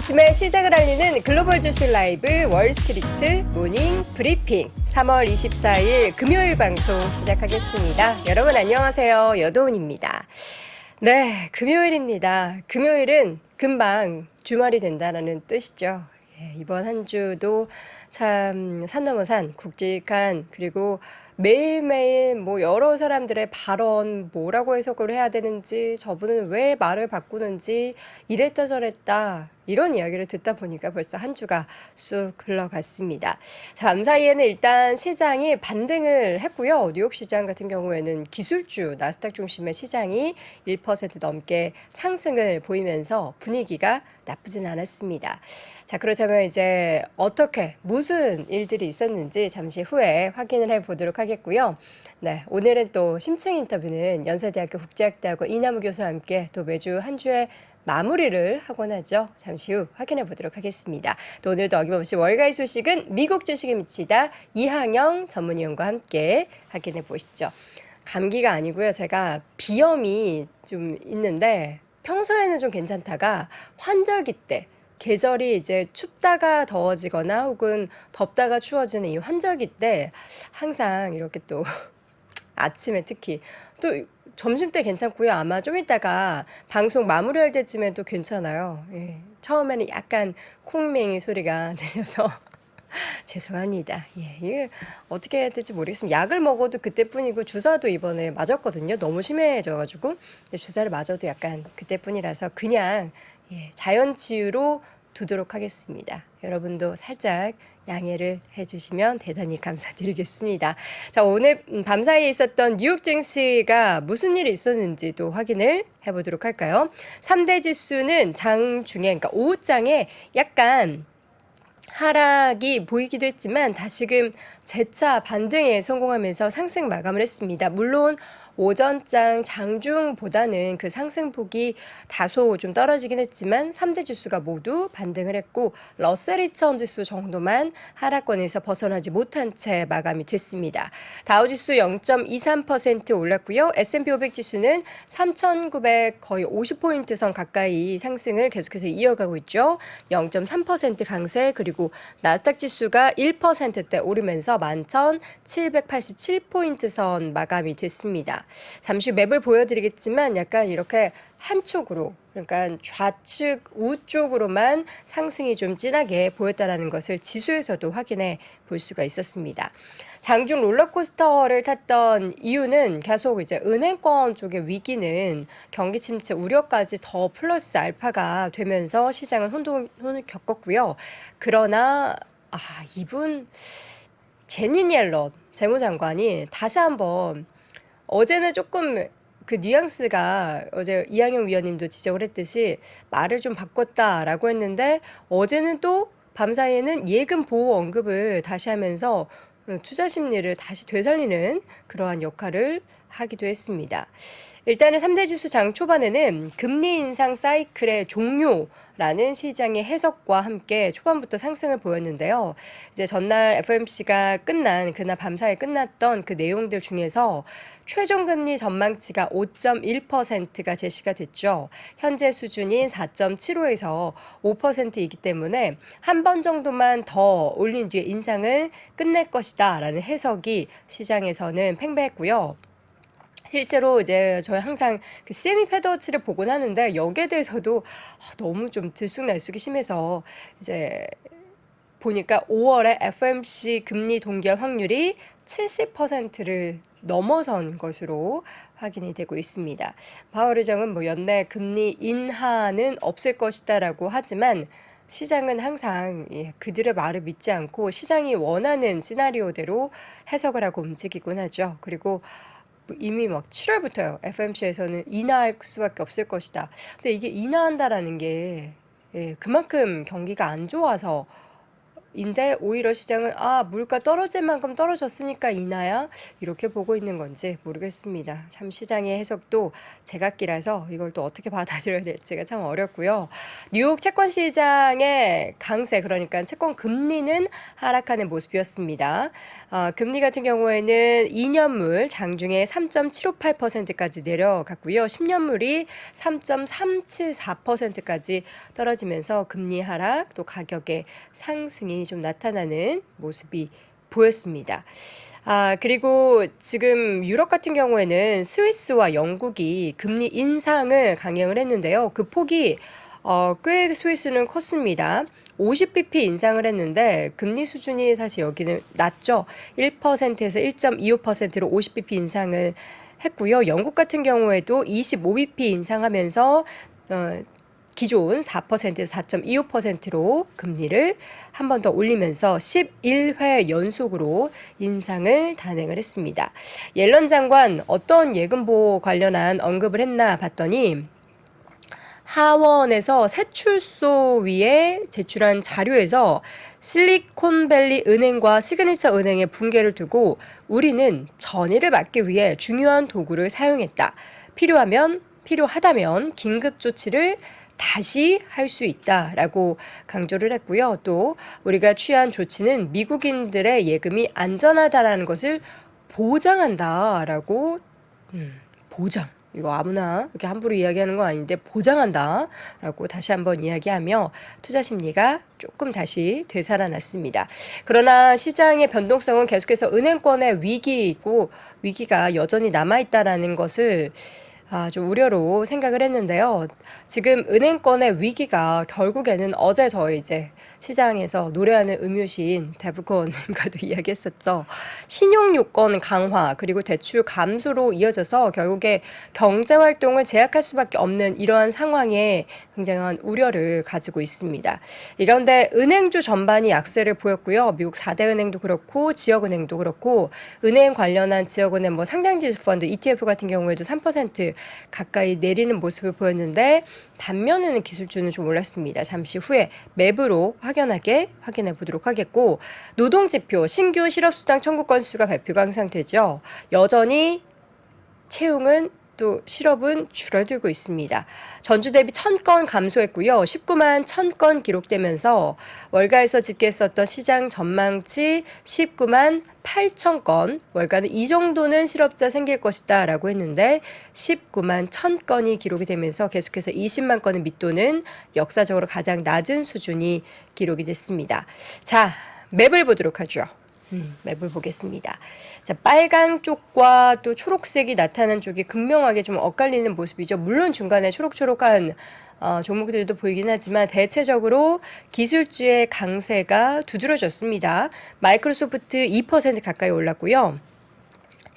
아침에 시작을 알리는 글로벌 주식 라이브 월스트리트 모닝 브리핑 3월 24일 금요일 방송 시작하겠습니다. 여러분 안녕하세요. 여도은입니다. 네, 금요일입니다. 금요일은 금방 주말이 된다는 뜻이죠. 이번 한 주도 참 산 넘어 산 굵직한 그리고 매일매일 뭐 여러 사람들의 발언 뭐라고 해석을 해야 되는지 저분은 왜 말을 바꾸는지 이랬다 저랬다 이런 이야기를 듣다 보니까 벌써 한 주가 쑥 흘러갔습니다. 자, 밤 사이에는 일단 시장이 반등을 했고요. 뉴욕 시장 같은 경우에는 기술주 나스닥 중심의 시장이 1% 넘게 상승을 보이면서 분위기가 나쁘진 않았습니다. 자, 그렇다면 이제 어떻게 무슨 일들이 있었는지 잠시 후에 확인을 해보도록 하겠고요. 네, 오늘은 또 심층 인터뷰는 연세대학교 국제학대학원 이남우 교수와 함께 또 매주 한 주에 마무리를 하곤 하죠. 잠시 후 확인해 보도록 하겠습니다. 또 오늘도 어김없이 월가의 소식은 미국 주식에 미치다 이항영 전문위원과 함께 확인해 보시죠. 감기가 아니고요. 제가 비염이 좀 있는데 평소에는 좀 괜찮다가 환절기 때 계절이 이제 춥다가 더워지거나 혹은 덥다가 추워지는 이 환절기 때 항상 이렇게 또 아침에 특히 또 점심 때 괜찮고요. 아마 좀 이따가 방송 마무리할 때쯤엔 또 괜찮아요. 예. 처음에는 약간 콩맹이 소리가 들려서 죄송합니다. 예, 이게 어떻게 해야 될지 모르겠습니다. 약을 먹어도 그때뿐이고 주사도 이번에 맞았거든요. 너무 심해져가지고 주사를 맞아도 약간 그때뿐이라서 그냥 자연 치유로 두도록 하겠습니다. 여러분도 살짝 양해를 해주시면 대단히 감사드리겠습니다. 자, 오늘 밤사이에 있었던 뉴욕 증시가 무슨 일이 있었는지 또 확인을 해보도록 할까요? 3대 지수는 장중에, 그러니까 오후장에 약간 하락이 보이기도 했지만 다시금 재차 반등에 성공하면서 상승 마감을 했습니다. 물론 오전장 장중보다는 그 상승폭이 다소 좀 떨어지긴 했지만 3대 지수가 모두 반등을 했고 러셀 2000 지수 정도만 하락권에서 벗어나지 못한 채 마감이 됐습니다. 다우지수 0.23% 올랐고요. S&P 500 지수는 3,900 거의 50포인트 선 가까이 상승을 계속해서 이어가고 있죠. 0.3% 강세 그리고 나스닥 지수가 1%대 오르면서 11,787포인트 선 마감이 됐습니다. 잠시 맵을 보여드리겠지만 약간 이렇게 한쪽으로 그러니까 좌측 우쪽으로만 상승이 좀 진하게 보였다는 것을 지수에서도 확인해 볼 수가 있었습니다. 장중 롤러코스터를 탔던 이유는 계속 이제 은행권 쪽의 위기는 경기 침체 우려까지 더 플러스 알파가 되면서 시장은 혼돈을 겪었고요. 그러나 이분 제닛 옐런 재무장관이 다시 한번 어제는 조금 그 뉘앙스가 어제 이항영 위원님도 지적을 했듯이 말을 좀 바꿨다라고 했는데 어제는 또 밤사이에는 예금 보호 언급을 다시 하면서 투자 심리를 다시 되살리는 그러한 역할을 하기도 했습니다. 일단은 3대 지수 장 초반에는 금리 인상 사이클의 종료라는 시장의 해석과 함께 초반부터 상승을 보였는데요. 이제 전날 FOMC가 끝난 그날 밤사이에 끝났던 그 내용들 중에서 최종금리 전망치가 5.1%가 제시가 됐죠. 현재 수준인 4.75에서 5%이기 때문에 한 번 정도만 더 올린 뒤에 인상을 끝낼 것이다 라는 해석이 시장에서는 팽배했고요. 실제로 이제 저희 항상 그 CME 패드워치를 보곤 하는데 여기에 대해서도 너무 좀 들쑥날쑥이 심해서 이제 보니까 5월에 FOMC 금리 동결 확률이 70%를 넘어선 것으로 확인이 되고 있습니다. 파월 의장은 뭐 연내 금리 인하는 없을 것이다라고 하지만 시장은 항상 그들의 말을 믿지 않고 시장이 원하는 시나리오대로 해석을 하고 움직이곤 하죠. 그리고 이미 막 7월부터요. FOMC에서는 인하할 수밖에 없을 것이다. 근데 이게 인하한다라는 게 그만큼 경기가 안 좋아서 인데 오히려 시장은 물가 떨어질 만큼 떨어졌으니까 인하야 이렇게 보고 있는 건지 모르겠습니다. 참 시장의 해석도 제각기라서 이걸 또 어떻게 받아들여야 될지가 참 어렵고요. 뉴욕 채권 시장의 강세, 그러니까 채권 금리는 하락하는 모습이었습니다. 금리 같은 경우에는 2년물 장중에 3.758%까지 내려갔고요. 10년물이 3.374%까지 떨어지면서 금리 하락, 또 가격의 상승이 좀 나타나는 모습이 보였습니다. 그리고 지금 유럽 같은 경우에는 스위스와 영국이 금리 인상을 강행을 했는데요. 그 폭이 꽤 스위스는 컸습니다. 50bp 인상을 했는데 금리 수준이 사실 여기는 낮죠. 1%에서 1.25%로 50bp 인상을 했고요. 영국 같은 경우에도 25bp 인상하면서 기존 4%에서 4.25%로 금리를 한 번 더 올리면서 11회 연속으로 인상을 단행을 했습니다. 옐런 장관 어떤 예금보호 관련한 언급을 했나 봤더니 하원에서 세출소 위에 제출한 자료에서 실리콘밸리 은행과 시그니처 은행의 붕괴를 두고 우리는 전이를 막기 위해 중요한 도구를 사용했다. 필요하다면 긴급 조치를 다시 할 수 있다라고 강조를 했고요. 또 우리가 취한 조치는 미국인들의 예금이 안전하다라는 것을 보장한다라고 보장. 이거 아무나 이렇게 함부로 이야기하는 건 아닌데 보장한다라고 다시 한번 이야기하며 투자 심리가 조금 다시 되살아났습니다. 그러나 시장의 변동성은 계속해서 은행권의 위기가 여전히 남아있다라는 것을 좀 우려로 생각을 했는데요. 지금 은행권의 위기가 결국에는 어제 저희 이제 시장에서 노래하는 음유시인 데브콘님과도 이야기했었죠. 신용요건 강화 그리고 대출 감소로 이어져서 결국에 경제활동을 제약할 수밖에 없는 이러한 상황에 굉장한 우려를 가지고 있습니다. 이 가운데 은행주 전반이 약세를 보였고요. 미국 4대 은행도 그렇고 지역은행도 그렇고 은행 관련한 지역은행 상장지수 펀드 ETF 같은 경우에도 3% 가까이 내리는 모습을 보였는데 반면에는 기술주는 좀 올랐습니다. 잠시 후에 맵으로 확연하게 확인해 보도록 하겠고 노동지표 신규 실업수당 청구 건수가 발표가 항상 되죠. 여전히 채용은 또 실업은 줄어들고 있습니다. 전주 대비 1,000건 감소했고요. 19만 1,000건 기록되면서 월가에서 집계했었던 시장 전망치 19만 8,000건, 월가는 이 정도는 실업자 생길 것이다 라고 했는데 19만 1,000건이 기록이 되면서 계속해서 20만 건을 밑도는 역사적으로 가장 낮은 수준이 기록이 됐습니다. 자, 맵을 보도록 하죠. 맵을 보겠습니다. 자, 빨간 쪽과 또 초록색이 나타난 쪽이 극명하게 좀 엇갈리는 모습이죠. 물론 중간에 초록초록한 종목들도 보이긴 하지만 대체적으로 기술주의 강세가 두드러졌습니다. 마이크로소프트 2% 가까이 올랐고요.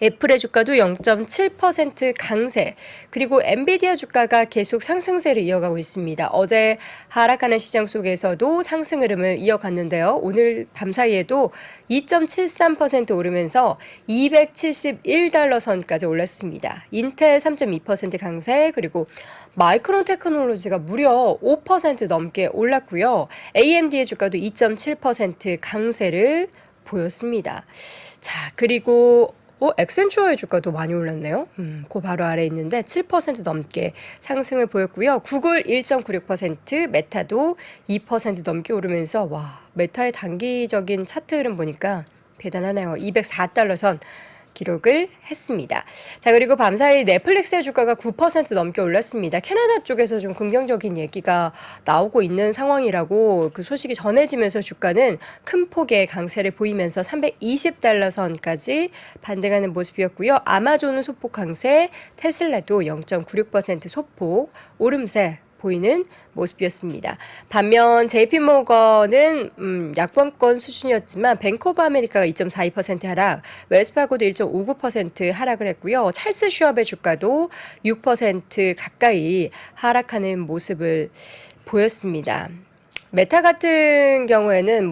애플의 주가도 0.7% 강세, 그리고 엔비디아 주가가 계속 상승세를 이어가고 있습니다. 어제 하락하는 시장 속에서도 상승 흐름을 이어갔는데요. 오늘 밤사이에도 2.73% 오르면서 271달러 선까지 올랐습니다. 인텔 3.2% 강세, 그리고 마이크론 테크놀로지가 무려 5% 넘게 올랐고요. AMD의 주가도 2.7% 강세를 보였습니다. 자, 그리고 엑센추어의 주가도 많이 올랐네요. 그 바로 아래 있는데 7% 넘게 상승을 보였고요. 구글 1.96%, 메타도 2% 넘게 오르면서 메타의 단기적인 차트 흐름 보니까 대단하네요. 204달러 선 기록을 했습니다. 자, 그리고 밤사이 넷플릭스의 주가가 9% 넘게 올랐습니다. 캐나다 쪽에서 좀 긍정적인 얘기가 나오고 있는 상황이라고 그 소식이 전해지면서 주가는 큰 폭의 강세를 보이면서 320달러 선까지 반등하는 모습이었고요. 아마존은 소폭 강세, 테슬라도 0.96% 소폭 오름세 보이는 모습이었습니다. 반면 JP모건은 약범권 수준이었지만 뱅크 오브 아메리카가 2.42% 하락, 웰스파고도 1.59% 하락을 했고요. 찰스 슈왑의 주가도 6% 가까이 하락하는 모습을 보였습니다. 메타 같은 경우에는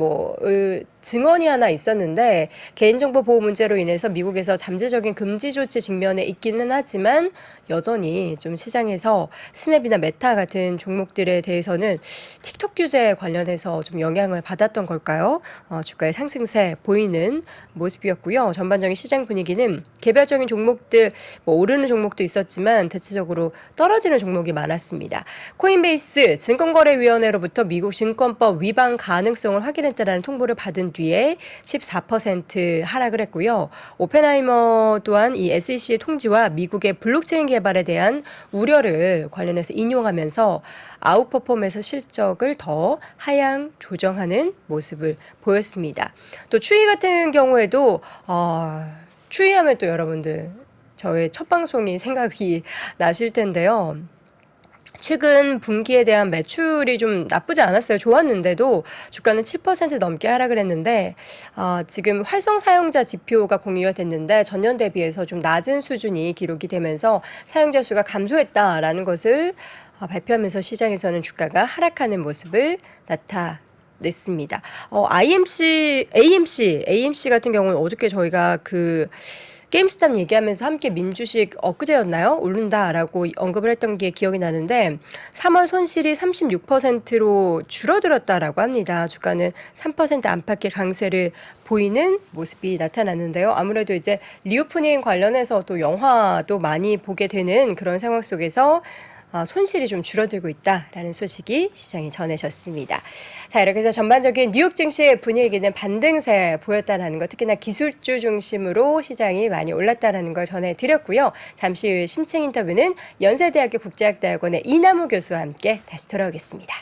증언이 하나 있었는데 개인정보 보호 문제로 인해서 미국에서 잠재적인 금지 조치 직면에 있기는 하지만 여전히 좀 시장에서 스냅이나 메타 같은 종목들에 대해서는 틱톡 규제 관련해서 좀 영향을 받았던 걸까요? 주가의 상승세 보이는 모습이었고요. 전반적인 시장 분위기는 개별적인 종목들 뭐 오르는 종목도 있었지만 대체적으로 떨어지는 종목이 많았습니다. 코인베이스 증권거래위원회로부터 미국 증권법 위반 가능성을 확인했다라는 통보를 받은 뒤에 14% 하락을 했고요. 오펜하이머 또한 이 SEC의 통지와 미국의 블록체인 개발에 대한 우려를 관련해서 인용하면서 아웃퍼폼에서 실적을 더 하향 조정하는 모습을 보였습니다. 또 추이 같은 경우에도 추이하면 또 여러분들 저의 첫 방송이 생각이 나실 텐데요. 최근 분기에 대한 매출이 좀 나쁘지 않았어요. 좋았는데도 주가는 7% 넘게 하락을 했는데 지금 활성 사용자 지표가 공유가 됐는데 전년 대비해서 좀 낮은 수준이 기록이 되면서 사용자 수가 감소했다라는 것을 발표하면서 시장에서는 주가가 하락하는 모습을 나타냈습니다. AMC 같은 경우는 어저께 저희가 게임스탑 얘기하면서 함께 민주식 엊그제였나요? 오른다라고 언급을 했던 게 기억이 나는데 3월 손실이 36%로 줄어들었다라고 합니다. 주가는 3% 안팎의 강세를 보이는 모습이 나타났는데요. 아무래도 이제 리오프닝 관련해서 또 영화도 많이 보게 되는 그런 상황 속에서 손실이 좀 줄어들고 있다라는 소식이 시장에 전해졌습니다. 자, 이렇게 해서 전반적인 뉴욕 증시의 분위기는 반등세 보였다는 것, 특히나 기술주 중심으로 시장이 많이 올랐다는 걸 전해드렸고요. 잠시 후에 심층 인터뷰는 연세대학교 국제학대학원의 이남우 교수와 함께 다시 돌아오겠습니다.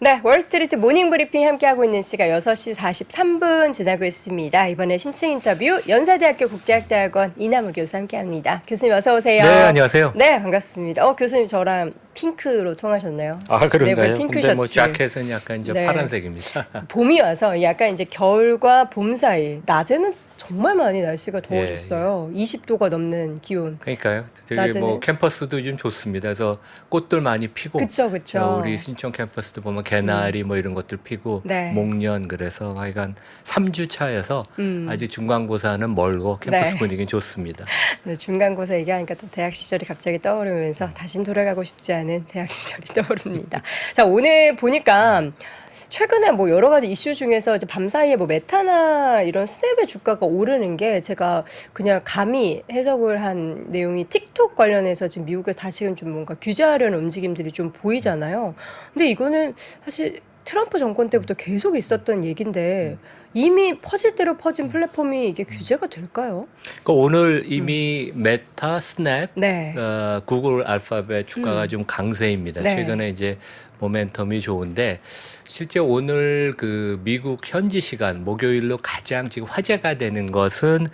네, 월스트리트 모닝 브리핑 함께하고 있는 시각 6시 43분 지나고 있습니다. 이번에 심층 인터뷰 연세대학교 국제학대학원 이남우 교수 함께합니다. 교수님 어서 오세요. 네, 안녕하세요. 네, 반갑습니다. 교수님 저랑 핑크로 통하셨나요? 아, 그런가요? 네, 핑크 근데 셔츠. 자켓은 약간 이제 네. 파란색입니다. 봄이 와서 약간 이제 겨울과 봄 사이 낮에는 정말 많이 날씨가 더워졌어요. 20도가 넘는 기온. 그러니까요. 되게 낮에는? 캠퍼스도 좀 좋습니다. 그래서 꽃들 많이 피고. 그쵸. 우리 신촌 캠퍼스도 보면 개나리 뭐 이런 것들 피고 네. 목련 그래서 하여간 3주 차여서 아직 중간고사는 멀고 캠퍼스 네. 분위기는 좋습니다. 네, 중간고사 얘기하니까 또 대학 시절이 갑자기 떠오르면서 다신 돌아가고 싶지 않은 대학 시절이 떠오릅니다. 자, 오늘 보니까 최근에 뭐 여러 가지 이슈 중에서 이제 밤사이에 뭐 메타나 이런 스냅의 주가가 오르는 게 제가 그냥 감히 해석을 한 내용이 틱톡 관련해서 지금 미국에서 다시금 좀 뭔가 규제하려는 움직임들이 좀 보이잖아요. 근데 이거는 사실 트럼프 정권 때부터 계속 있었던 얘기인데 이미 퍼질 대로 퍼진 플랫폼이 이게 규제가 될까요? 그러니까 오늘 이미 메타, 스냅, 네. 구글 알파벳 주가가 좀 강세입니다. 네. 최근에 이제 모멘텀이 좋은데 실제 오늘 미국 현지 시간 목요일로 가장 지금 화제가 되는 것은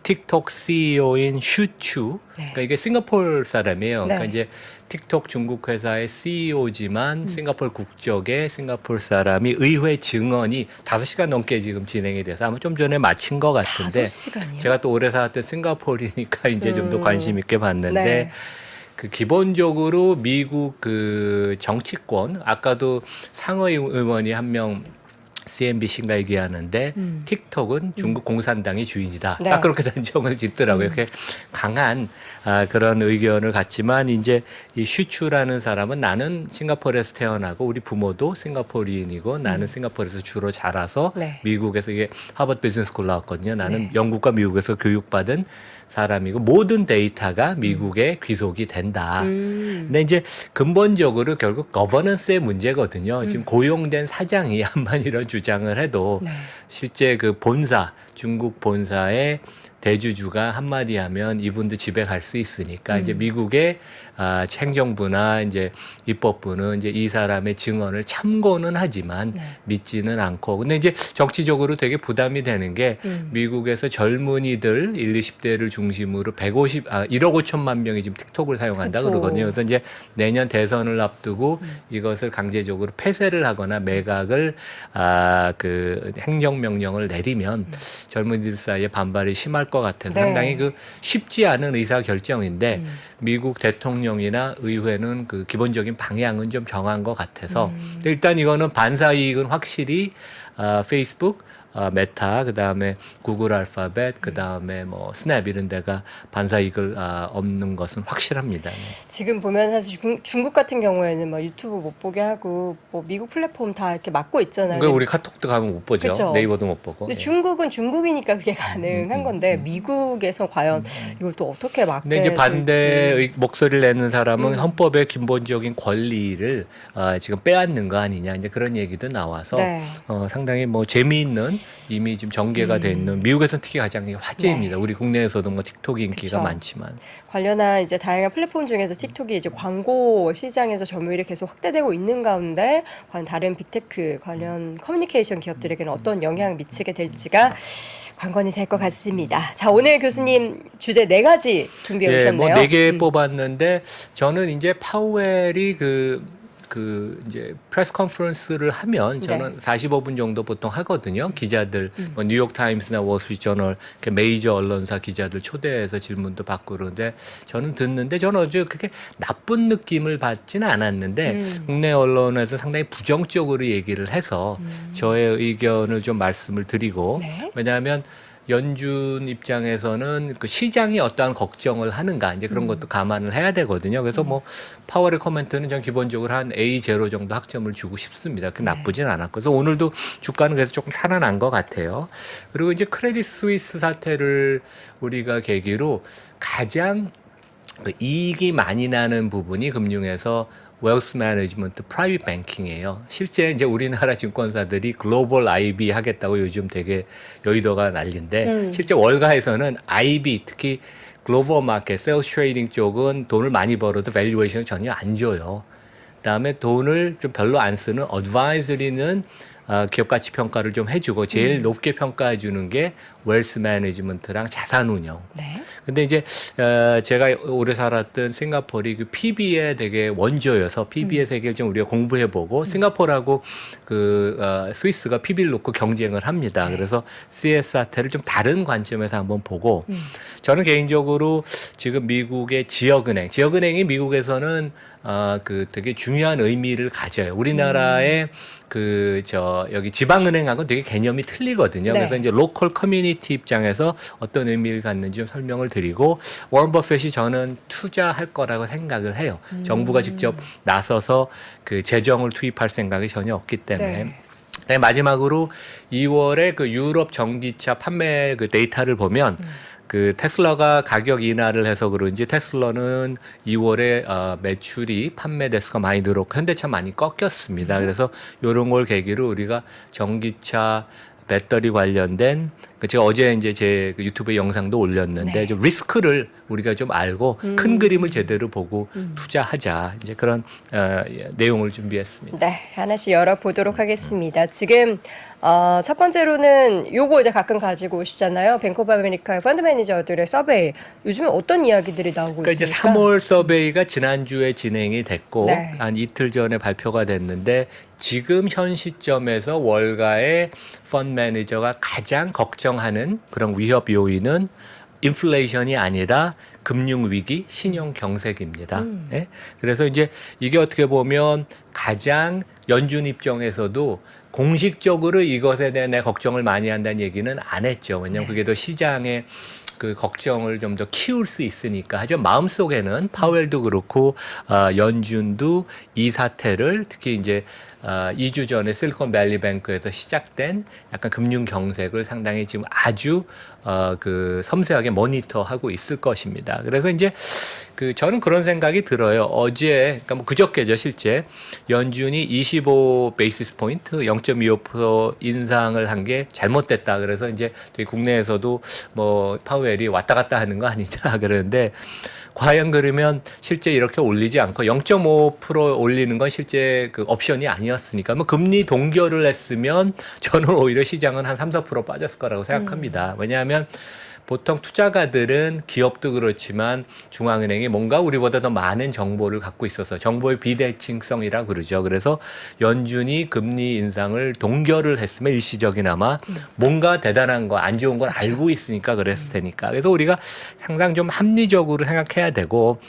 틱톡 CEO인 슈추. 네. 그러니까 이게 싱가포르 사람이에요. 네. 그러니까 이제 틱톡 중국 회사의 CEO지만 싱가포르 국적의 싱가포르 사람이 의회 증언이 5시간 넘게 지금 진행이 돼서 아마 좀 전에 마친 것 같은데 5시간이요? 제가 또 오래 살았던 싱가포르니까 이제 좀 더 관심 있게 봤는데 네. 기본적으로 미국 정치권 아까도 상하이 의원이 한 명 CNBC인가 얘기하는데 틱톡은 중국 공산당의 주인이다. 네. 딱 그렇게 단정을 짓더라고요. 이렇게 강한 그런 의견을 갖지만 이제 이 슈추라는 사람은 나는 싱가포르에서 태어나고 우리 부모도 싱가포르인이고 나는 싱가포르에서 주로 자라서 네. 미국에서 이게 하버드 비즈니스 스쿨 나왔거든요. 나는 네. 영국과 미국에서 교육받은 사람이고 모든 데이터가 미국에 귀속이 된다. 근데 이제 근본적으로 결국 거버넌스의 문제거든요. 지금 고용된 사장이 한번 이런 주장을 해도 네. 실제 중국 본사의 대주주가 한마디 하면 이분도 집에 갈 수 있으니까 이제 미국의 행정부나 이제 입법부는 이제 이 사람의 증언을 참고는 하지만 믿지는 않고. 근데 이제 정치적으로 되게 부담이 되는 게 미국에서 젊은이들 1, 20대를 중심으로 1억 5천만 명이 지금 틱톡을 사용한다 그쵸. 그러거든요. 그래서 이제 내년 대선을 앞두고 이것을 강제적으로 폐쇄를 하거나 매각을 그 행정명령을 내리면 젊은이들 사이에 반발이 심할 것 같아서 네. 상당히 그 쉽지 않은 의사 결정인데 미국 대통령이나 의회는 그 기본적인 방향은 좀 정한 것 같아서 근데 일단 이거는 반사 이익은 확실히 페이스북, 메타, 그다음에 구글 알파벳, 그다음에 뭐 스냅 이런 데가 반사 이익을 없는 것은 확실합니다. 네. 지금 보면 사실 중국 같은 경우에는 뭐 유튜브 못 보게 하고 뭐 미국 플랫폼 다 이렇게 막고 있잖아요. 그러니까 우리 카톡도 가면 못 보죠. 그쵸. 네이버도 못 보고. 근데 예. 중국은 중국이니까 그게 가능한 건데 미국에서 과연 이걸 또 어떻게 막게 근데 이제 반대의 목소리를 내는 사람은 음. 헌법의 기본적인 권리를 지금 빼앗는 거 아니냐 이제 그런 얘기도 나와서 네. 상당히 뭐 재미있는 이미 지금 전개가 돼 있는 미국에서는 특히 가장 화제입니다. 우리 국내에서도 뭐 틱톡이 인기가 그쵸. 많지만 관련한 이제 다양한 플랫폼 중에서 틱톡이 이제 광고 시장에서 점유율이 계속 확대되고 있는 가운데 과연 다른 빅테크 관련 커뮤니케이션 기업들에게는 어떤 영향을 미치게 될지가 관건이 될 것 같습니다. 자, 오늘 교수님 주제 4가지 준비해 예, 오셨네요. 뭐 4개 뽑았는데 저는 이제 파우엘이 이제 프레스 컨퍼런스를 하면 저는 45분 정도 보통 하거든요. 기자들, 뭐 뉴욕 타임스나 월스트리트 저널, 이렇게 메이저 언론사 기자들 초대해서 질문도 받고 그러는데 저는 듣는데 저는 어제 그렇게 나쁜 느낌을 받지는 않았는데 국내 언론에서 상당히 부정적으로 얘기를 해서 저의 의견을 좀 말씀을 드리고 네. 왜냐하면 연준 입장에서는 그 시장이 어떠한 걱정을 하는가 이제 그런 것도 감안을 해야 되거든요. 그래서 뭐 파월의 코멘트는 전 기본적으로 한 A0 정도 학점을 주고 싶습니다. 그 나쁘진 않았고 그래서 오늘도 주가는 그래서 조금 살아난 것 같아요. 그리고 이제 크레딧 스위스 사태를 우리가 계기로 가장 그 이익이 많이 나는 부분이 금융에서 웰스 매니지먼트, 프라이빗 뱅킹이에요. 실제 이제 우리나라 증권사들이 글로벌 IB 하겠다고 요즘 되게 여의도가 난리인데 실제 월가에서는 IB 특히 글로벌 마켓, 세일스 트레이딩 쪽은 돈을 많이 벌어도 밸류에이션을 전혀 안 줘요. 그다음에 돈을 좀 별로 안 쓰는 어드바이저리는 기업 가치 평가를 좀 해주고 제일 높게 평가해 주는 게 웰스 매니지먼트랑 자산운용. 네. 근데 이제 제가 오래 살았던 싱가포르이 그 PB의 되게 원조여서 PB의 세계를 좀 우리가 공부해보고 싱가포르하고 스위스가 PB를 놓고 경쟁을 합니다. 그래서 CS 사태를 좀 다른 관점에서 한번 보고 저는 개인적으로 지금 미국의 지역은행이 미국에서는 되게 중요한 의미를 가져요. 우리나라의 여기 지방은행하고 되게 개념이 틀리거든요. 네. 그래서 이제 로컬 커뮤니티 입장에서 어떤 의미를 갖는지 좀 설명을 드리고 워런 버핏이 저는 투자할 거라고 생각을 해요. 정부가 직접 나서서 그 재정을 투입할 생각이 전혀 없기 때문에. 네. 네, 마지막으로 2월에 그 유럽 전기차 판매 그 데이터를 보면 그 테슬라가 가격 인하를 해서 그런지 테슬라는 2월에 매출이 판매 대수가 많이 늘었고 현대차 많이 꺾였습니다. 그래서 이런 걸 계기로 우리가 전기차 배터리 관련된 제가 어제 이제 제 유튜브에 영상도 올렸는데 좀 리스크를 우리가 좀 알고 큰 그림을 제대로 보고 투자하자 이제 그런 내용을 준비했습니다. 네, 하나씩 열어보도록 하겠습니다. 지금 첫 번째로는 요거 이제 가끔 가지고 오시잖아요. 뱅크 오브 아메리카의 펀드 매니저들의 서베이. 요즘에 어떤 이야기들이 나오고 그러니까 이제 있습니까? 3월 서베이가 지난주에 진행이 됐고 네. 한 이틀 전에 발표가 됐는데 지금 현 시점에서 월가의 펀드 매니저가 가장 걱정하는 그런 위협 요인은 인플레이션이 아니라 금융 위기, 신용 경색입니다. 예? 그래서 이제 이게 어떻게 보면 가장 연준 입장에서도 공식적으로 이것에 대해 내 걱정을 많이 한다는 얘기는 안 했죠. 왜냐하면 그게 더 시장에 그 걱정을 좀 더 키울 수 있으니까. 하지만 마음속에는 파웰도 그렇고 연준도 이 사태를 특히 이제 2주 전에 실리콘밸리 뱅크에서 시작된 약간 금융 경색을 상당히 지금 아주 섬세하게 모니터하고 있을 것입니다. 그래서 이제 저는 그런 생각이 들어요. 어제, 그러니까 뭐 그저께죠, 실제. 연준이 25 베이시스 포인트, 0.25% 인상을 한 게 잘못됐다. 그래서 이제 되게 국내에서도 뭐 파웰이 왔다 갔다 하는 거 아니냐 그러는데 과연 그러면 실제 이렇게 올리지 않고 0.5% 올리는 건 실제 그 옵션이 아니었으니까 뭐 금리 동결을 했으면 저는 오히려 시장은 한 3, 4% 빠졌을 거라고 생각합니다. 왜냐하면 보통 투자가들은 기업도 그렇지만 중앙은행이 뭔가 우리보다 더 많은 정보를 갖고 있어서 정보의 비대칭성이라 그러죠. 그래서 연준이 금리 인상을 동결을 했으면 일시적이나마 뭔가 대단한 거, 안 좋은 걸 알고 있으니까 그랬을 테니까. 그래서 우리가 항상 좀 합리적으로 생각해야 되고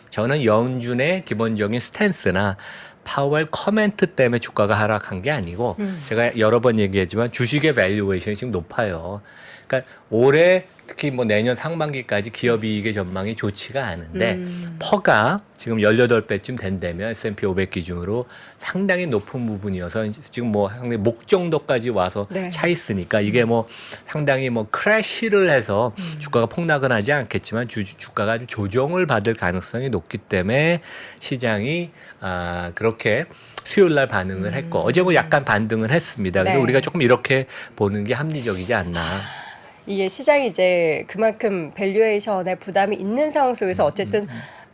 저는 연준의 기본적인 스탠스나 파월 커멘트 때문에 주가가 하락한 게 아니고 제가 여러 번 얘기했지만 주식의 밸류에이션이 지금 높아요. 그러니까 올해 특히 뭐 내년 상반기까지 기업 이익의 전망이 좋지가 않은데 퍼가 지금 18배쯤 된다면 S&P 500 기준으로 상당히 높은 부분이어서 지금 뭐 상당히 목 정도까지 와서 네. 차 있으니까 이게 뭐 상당히 뭐 크래시를 해서 주가가 폭락은 하지 않겠지만 주가가 아주 조정을 받을 가능성이 높기 때문에 시장이 그렇게 수요일 날 반응을 했고 어제 뭐 약간 반등을 했습니다. 그래서 네. 우리가 조금 이렇게 보는 게 합리적이지 않나. 이게 시장이 이제 그만큼 밸류에이션에 부담이 있는 상황 속에서 어쨌든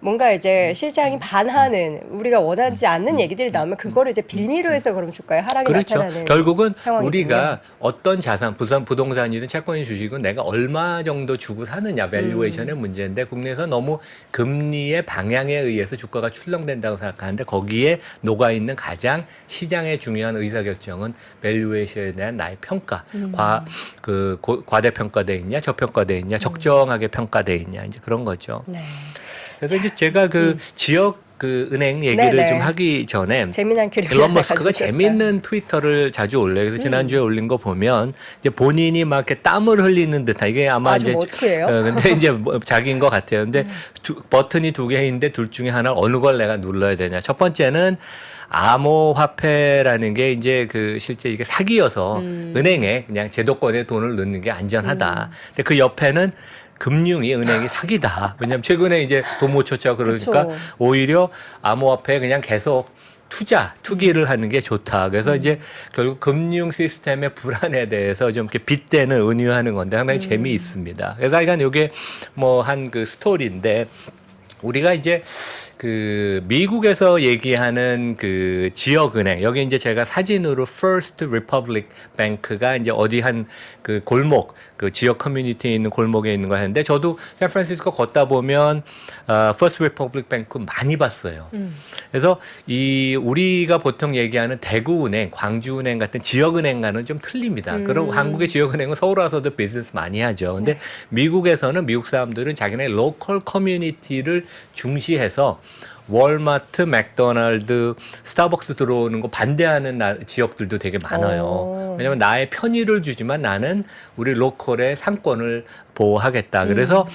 뭔가 이제 시장이 반하는 우리가 원하지 않는 얘기들이 나오면 그거를 이제 빌미로 해서 그럼 주가에 하락이 그렇죠. 나타나는 결국은 상황이군요. 우리가 어떤 자산, 부동산이든 채권이 주식은 내가 얼마 정도 주고 사느냐 밸류에이션의 문제인데 국내에서 너무 금리의 방향에 의해서 주가가 출렁된다고 생각하는데 거기에 녹아있는 가장 시장의 중요한 의사결정은 밸류에이션에 대한 나의 평가. 과대평가돼 있냐, 저평가돼 있냐, 적정하게 평가돼 있냐 이제 그런 거죠. 네. 그래서 이제 제가 지역 은행 얘기를 네네. 좀 하기 전에 재미난 글을 일론 머스크가 가지고 오셨어요. 재밌는 트위터를 자주 올려요. 그래서 지난주에 올린 거 보면 이제 본인이 막 이렇게 땀을 흘리는 듯한 이게 아마 좀 이제 머스크예요? 근데 이제 뭐 자기인 것 같아요. 근데 버튼이 두 개 있는데 둘 중에 하나 어느 걸 내가 눌러야 되냐. 첫 번째는 암호화폐라는 게 이제 실제 이게 사기여서 은행에 그냥 제도권에 돈을 넣는 게 안전하다. 근데 그 옆에는 금융이 은행이 사기다. 왜냐하면 최근에 이제 돈 못 쳤죠. 그러니까 그쵸. 오히려 암호화폐에 그냥 계속 투기를 하는 게 좋다. 그래서 이제 결국 금융 시스템의 불안에 대해서 좀 이렇게 빗대는 은유하는 건데 상당히 재미있습니다. 그래서 하여간 이게 뭐 한 스토리인데 우리가 이제 미국에서 얘기하는 지역은행 여기 이제 제가 사진으로 First Republic Bank가 이제 어디 한 골목 지역 커뮤니티에 있는 골목에 있는 거 하는데 저도 샌프란시스코 걷다 보면 First Republic Bank 많이 봤어요. 그래서 우리가 보통 얘기하는 대구은행, 광주은행 같은 지역은행과는 좀 틀립니다. 그리고 한국의 지역은행은 서울 와서도 비즈니스 많이 하죠. 근데 미국에서는 미국 사람들은 자기네 로컬 커뮤니티를 중시해서 월마트, 맥도날드, 스타벅스 들어오는 거 반대하는 지역들도 되게 많아요. 왜냐하면 나의 편의를 주지만 나는 우리 로컬의 상권을 보호하겠다. 그래서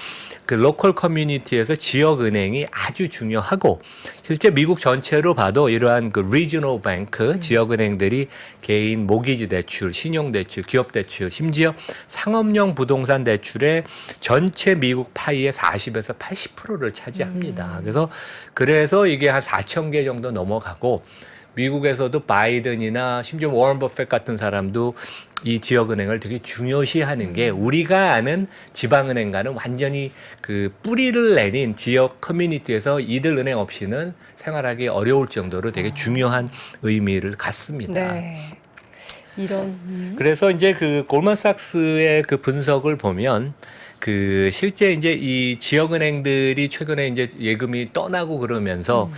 로컬 커뮤니티에서 지역은행이 아주 중요하고 실제 미국 전체로 봐도 이러한 리지널 뱅크 지역은행들이 개인 모기지 대출, 신용대출, 기업대출, 심지어 상업용 부동산 대출의 전체 미국 파이의 40에서 80%를 차지합니다. 그래서 이게 한 4천 개 정도 넘어가고 미국에서도 바이든이나 심지어 워런 버핏 같은 사람도 이 지역은행을 되게 중요시하는 게 우리가 아는 지방은행과는 완전히 뿌리를 내린 지역 커뮤니티에서 이들 은행 없이는 생활하기 어려울 정도로 되게 중요한 의미를 갖습니다. 네. 그래서 이제 골먼삭스의 분석을 보면 실제 이제 이 지역은행들이 최근에 이제 예금이 떠나고 그러면서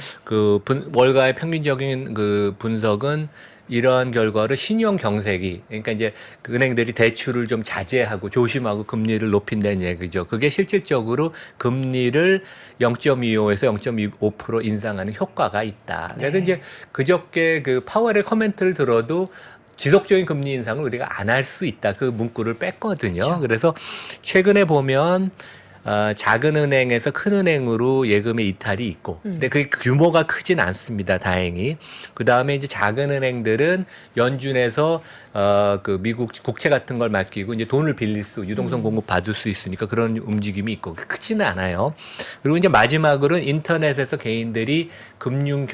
월가의 평균적인 분석은 이러한 결과를 신용 경색이 그러니까 이제 은행들이 대출을 좀 자제하고 조심하고 금리를 높인다는 얘기죠. 그게 실질적으로 금리를 0.25에서 0.25% 인상하는 효과가 있다. 그래서 이제 그저께 파월의 코멘트를 들어도 지속적인 금리 인상을 우리가 안 할 수 있다. 그 문구를 뺐거든요. 그렇죠. 그래서 최근에 보면 작은 은행에서 큰 은행으로 예금의 이탈이 있고, 근데 그 규모가 크진 않습니다. 다행히. 그 다음에 이제 작은 은행들은 연준에서 그 미국 국채 같은 걸 맡기고 이제 돈을 빌릴 유동성 공급 받을 수 있으니까 그런 움직임이 있고 크지는 않아요. 그리고 이제 마지막으로는 인터넷에서 개인들이 금융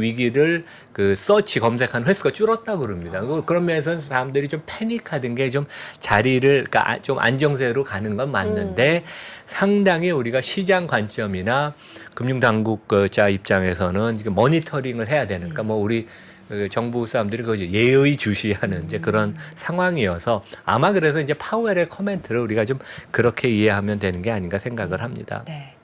위기를 그 서치 검색한 횟수가 줄었다고 그럽니다. 그런 면에서는 사람들이 좀 패닉하던 게 좀 자리를, 그러니까 좀 안정세로 가는 건 맞는데 상당히 우리가 시장 관점이나 금융당국자 입장에서는 지금 모니터링을 해야 되는, 그러니까 뭐 우리 그 정부 사람들이 그 예의주시하는 이제 그런 상황이어서 아마 그래서 이제 파웰의 코멘트를 우리가 좀 그렇게 이해하면 되는 게 아닌가 생각을 합니다. 네.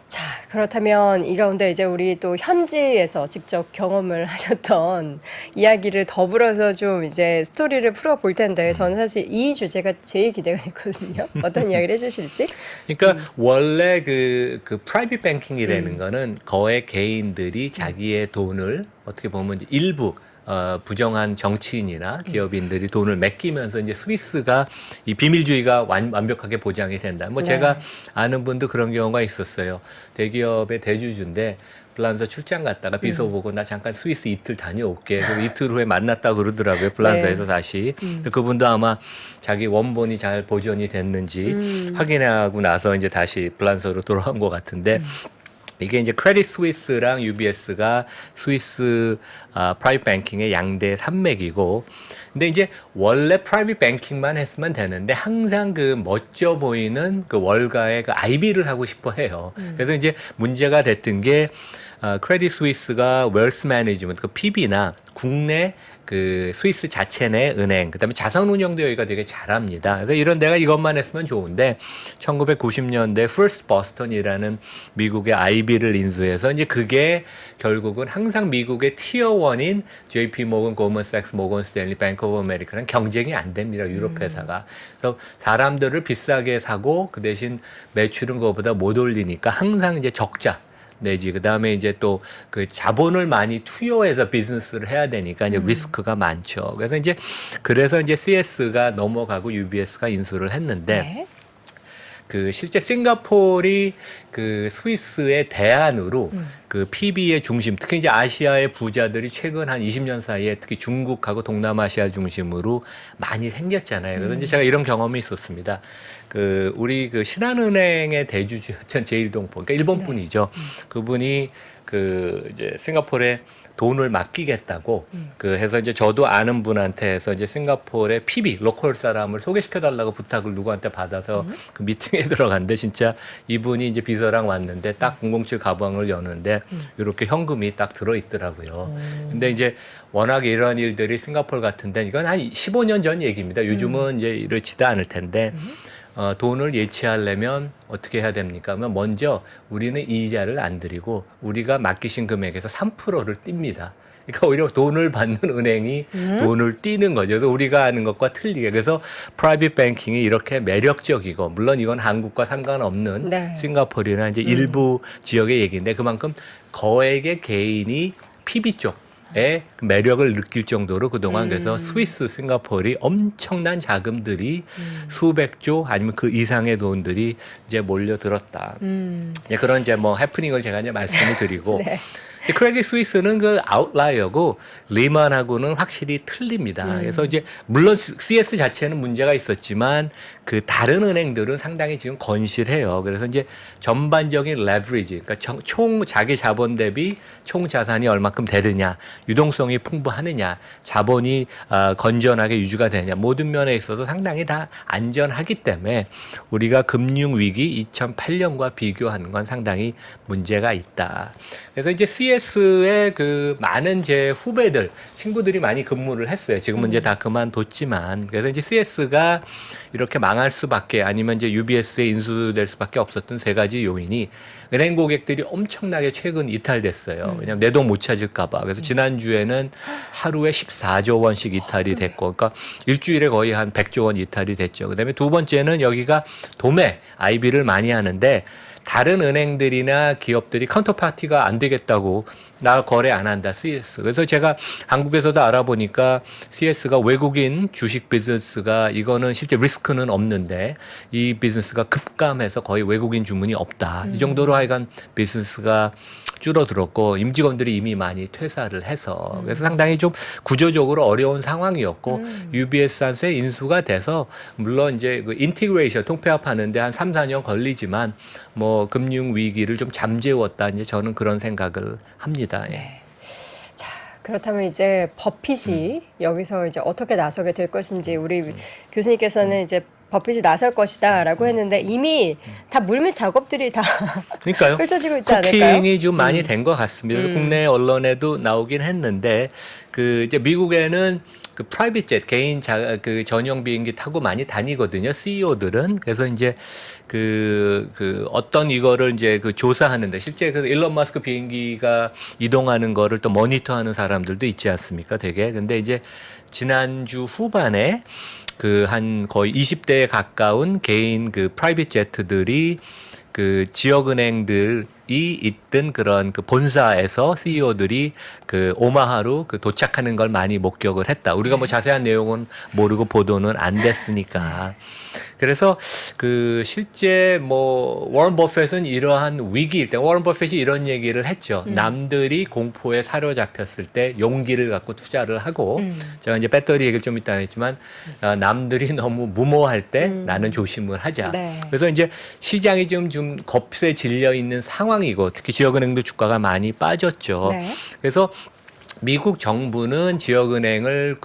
자, 그렇다면 이 가운데 이제 우리 또 현지에서 직접 경험을 하셨던 이야기를 더불어서 좀 이제 스토리를 풀어볼 텐데 저는 사실 이 주제가 제일 기대가 됐거든요. 어떤 이야기를 해주실지. 그러니까 원래 그 프라이빗 뱅킹이라는 거는 거의 개인들이 자기의 돈을 어떻게 보면 이제 일부 부정한 정치인이나 기업인들이 돈을 맡기면서 이제 스위스가 이 비밀주의가 완벽하게 보장이 된다. 뭐 네. 제가 아는 분도 그런 경우가 있었어요. 대기업의 대주주인데 플란서 출장 갔다가 비서 보고 나 잠깐 스위스 이틀 다녀올게. 그리고 이틀 후에 만났다고 그러더라고요. 플란서에서 다시. 그분도 아마 자기 원본이 잘 보존이 됐는지 확인하고 나서 이제 다시 플란서로 돌아온 것 같은데 이게 이제 크레딧 스위스랑 UBS가 스위스 프라이빗 뱅킹의 양대 산맥이고, 근데 이제 원래 프라이빗 뱅킹만 했으면 되는데 항상 그 멋져 보이는 그 월가의 그 IB를 하고 싶어 해요. 그래서 이제 문제가 됐던 게 크레딧 스위스가 웰스 매니지먼트, 그 PB나 국내 그 스위스 자체 내 은행, 그다음에 자산 운용도 여기가 되게 잘합니다. 그래서 이런 데가 이것만 했으면 좋은데 1990년대 퍼스트 버스턴이라는 미국의 IB를 인수해서 이제 그게 결국은 항상 미국의 티어 1인 JP 모건, 고먼삭스, 모건 스탠리, 뱅크 오브 아메리카랑 경쟁이 안 됩니다. 유럽 회사가. 그래서 사람들을 비싸게 사고 그 대신 매출은 그거보다 못 올리니까 항상 이제 적자 내지 그다음에 이제 또 그 자본을 많이 투여해서 비즈니스를 해야 되니까 이제 리스크가 많죠. 그래서 이제 CS가 넘어가고 UBS가 인수를 했는데 네. 그 실제 싱가포르이 그 스위스의 대안으로 그 PB의 중심, 특히 이제 아시아의 부자들이 최근 한 20년 사이에 특히 중국하고 동남아시아 중심으로 많이 생겼잖아요. 그래서 이제 제가 이런 경험이 있었습니다. 그 우리 그 신한은행의 대주주였던 제일동포, 그러니까 일본 분이죠. 그분이 그 이제 싱가포르에 돈을 맡기겠다고 그 해서 이제 저도 아는 분한테 해서 이제 싱가포르의 PB 로컬 사람을 소개시켜 달라고 부탁을 누구한테 받아서 그 미팅에 들어갔는데 진짜 이분이 이제 비서랑 왔는데 딱 007 가방을 여는데 이렇게 현금이 딱 들어 있더라고요. 근데 이제 워낙 이런 일들이 싱가포르 같은데 이건 한 15년 전 얘기입니다. 요즘은 이제 이렇지도 않을 텐데 돈을 예치하려면 어떻게 해야 됩니까? 그러면 먼저 우리는 이자를 안 드리고 우리가 맡기신 금액에서 3%를 띱니다. 그러니까 오히려 돈을 받는 은행이 돈을 띄는 거죠. 그래서 우리가 하는 것과 틀리게. 그래서 프라이빗 뱅킹이 이렇게 매력적이고, 물론 이건 한국과 상관없는 네. 싱가포르나 이제 일부 지역의 얘기인데 그만큼 거액의 개인이 PB 쪽에 매력을 느낄 정도로 그동안 그래서 스위스, 싱가포르이 엄청난 자금들이 수백조 아니면 그 이상의 돈들이 이제 몰려들었다. 이제 그런 이제 뭐 해프닝을 제가 이제 말씀을 드리고 네. 크레딧 스위스는 그 아웃라이어고 리만하고는 확실히 틀립니다. 그래서 이제 물론 CS 자체는 문제가 있었지만 그 다른 은행들은 상당히 지금 건실해요. 그래서 이제 전반적인 레버리지, 그러니까 총 자기 자본 대비 총 자산이 얼마큼 되느냐, 유동성이 풍부하느냐, 자본이 건전하게 유지가 되느냐, 모든 면에 있어서 상당히 다 안전하기 때문에 우리가 금융 위기 2008년과 비교하는 건 상당히 문제가 있다. 그래서 이제 CS의 그 많은 제 후배들, 친구들이 많이 근무를 했어요. 지금은 이제 다 그만뒀지만. 그래서 이제 CS가 이렇게 망할 수밖에, 아니면 이제 UBS에 인수될 수밖에 없었던 세 가지 요인이 은행 고객들이 엄청나게 최근 이탈됐어요. 왜냐하면 내 돈 못 찾을까봐. 그래서 지난주에는 하루에 14조 원씩 이탈이 됐고, 그러니까 일주일에 거의 한 100조 원 이탈이 됐죠. 그다음에 두 번째는 여기가 도매, IB를 많이 하는데 다른 은행들이나 기업들이 카운터파티가 안 되겠다고 나 거래 안 한다 CS. 그래서 제가 한국에서도 알아보니까 CS가 외국인 주식 비즈니스가 이거는 실제 리스크는 없는데 이 비즈니스가 급감해서 거의 외국인 주문이 없다. 이 정도로 하여간 비즈니스가 줄어들었고 임직원들이 이미 많이 퇴사를 해서 그래서 상당히 좀 구조적으로 어려운 상황이었고 UBS한테 인수가 돼서 물론 이제 그 인티그레이션 통폐합하는데 한 3, 4년 걸리지만 뭐 금융 위기를 좀 잠재웠다 이제 저는 그런 생각을 합니다. 예. 네. 자, 그렇다면 이제 버핏이 여기서 이제 어떻게 나서게 될 것인지 우리 교수님께서는 이제 버핏이 나설 것이다라고 했는데 이미 다 물밑 작업들이 다 그러니까요. 펼쳐지고 있지 않을까요? 쿠킹이 좀 많이 된 것 같습니다. 국내 언론에도 나오긴 했는데 그 이제 미국에는 그 프라이빗 젯 개인 그 전용 비행기 타고 많이 다니거든요. CEO들은. 그래서 이제 그 어떤 이거를 이제 그 조사하는데 실제 그 일론 머스크 비행기가 이동하는 거를 또 모니터하는 사람들도 있지 않습니까? 되게. 근데 이제 지난주 후반에 그 한 거의 20대에 가까운 개인 그 프라이빗 제트들이 그 지역은행들이 있던 그런 그 본사에서 CEO들이 그 오마하로 그 도착하는 걸 많이 목격을 했다. 우리가 뭐 자세한 내용은 모르고 보도는 안 됐으니까. 그래서 그 실제 뭐 워런 버핏은 이러한 위기일 때 워런 버핏이 이런 얘기를 했죠. 남들이 공포에 사로잡혔을 때 용기를 갖고 투자를 하고 제가 이제 배터리 얘기를 좀 이따 했지만 남들이 너무 무모할 때 나는 조심을 하자. 네. 그래서 이제 시장이 좀 겁에 질려 있는 상황이고 특히 지역은행도 주가가 많이 빠졌죠. 네. 그래서 미국 정부는 지역은행을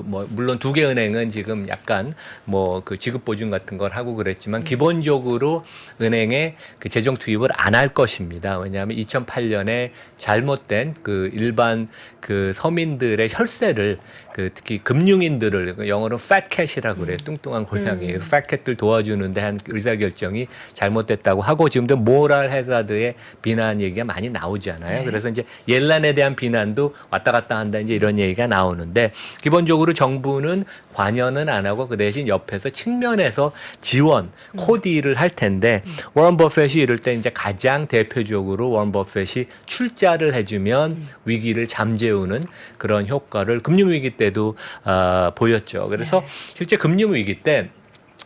뭐 물론 두 개 은행은 지금 약간 뭐 그 지급 보증 같은 걸 하고 그랬지만 기본적으로 은행에 그 재정 투입을 안 할 것입니다. 왜냐하면 2008년에 잘못된 그 일반 그 서민들의 혈세를 그 특히 금융인들을 영어로 fat cat이라고 그래요. 뚱뚱한 고양이. 그래서 fat cat들 도와주는데 한 의사결정이 잘못됐다고 하고 지금도 모랄 해자드의 비난 얘기가 많이 나오잖아요. 네. 그래서 이제 옐란에 대한 비난도 왔다 갔다 한다 이제 이런 얘기가 나오는데 기본적으로 정부는 관여는 안 하고 그 대신 옆에서 측면에서 지원, 코디를 할 텐데 워런 버핏이 이럴 때 이제 가장 대표적으로 워런 버핏이 출자를 해주면 위기를 잠재우는 그런 효과를 금융위기 때도 보였죠. 그래서 실제 금융위기 때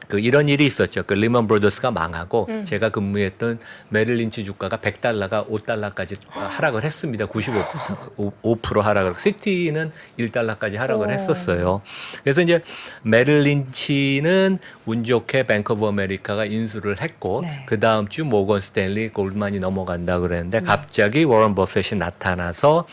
그 이런 일이 있었죠. 그 리먼 브로더스가 망하고 제가 근무했던 메릴 린치 주가가 $100가 $5까지 하락을 했습니다. 95% 하락을. 시티는 $1까지 하락을 했었어요. 그래서 이제 메릴 린치는 운 좋게 뱅크 오브 아메리카가 인수를 했고 네. 그 다음 주 모건 스탠리, 골드만이 넘어간다 그랬는데 갑자기 워런 버핏이 나타나서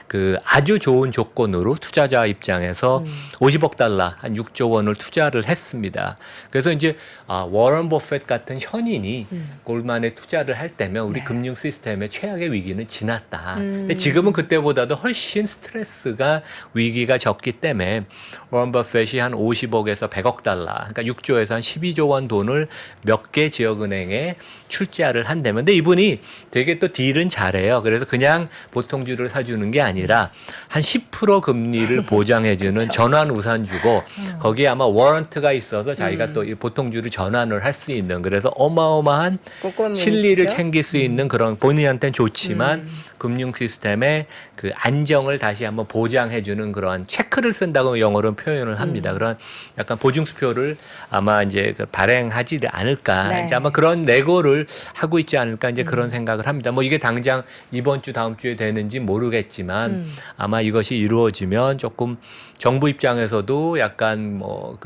그 아주 좋은 조건으로 투자자 입장에서 $50억 한 6조 원을 투자를 했습니다. 그래서 이제 워런 버핏 같은 현인이 골드만에 투자를 할 때면 우리 금융 시스템의 최악의 위기는 지났다. 근데 지금은 그때보다도 훨씬 스트레스가 위기가 적기 때문에 워런 버핏이 한 50억에서 $100억, 그러니까 6조에서 한 12조 원 돈을 몇 개 지역은행에 출자를 한다면, 근데 이분이 되게 또 딜은 잘해요. 그래서 그냥 보통주를 사주는 게 아니라 한 10% 금리를 보장해주는 전환 우산 주고 거기에 아마 워런트가 있어서 자기가 또 이 보통주를 전환을 할 수 있는, 그래서 어마어마한 꼼꼼히 실리를 보시죠? 챙길 수 있는 그런, 본인한테는 좋지만 금융 시스템의 그 안정을 다시 한번 보장해주는 그런 체크를 쓴다고 영어로 표현을 합니다. 그런 약간 보증수표를 아마 이제 그 발행하지 않을까, 네. 이제 아마 그런 내고를 하고 있지 않을까, 이제 그런 생각을 합니다. 뭐 이게 당장 이번 주 다음 주에 되는지 모르겠지만 아마 이것이 이루어지면 조금 정부 입장에서도 약간 뭐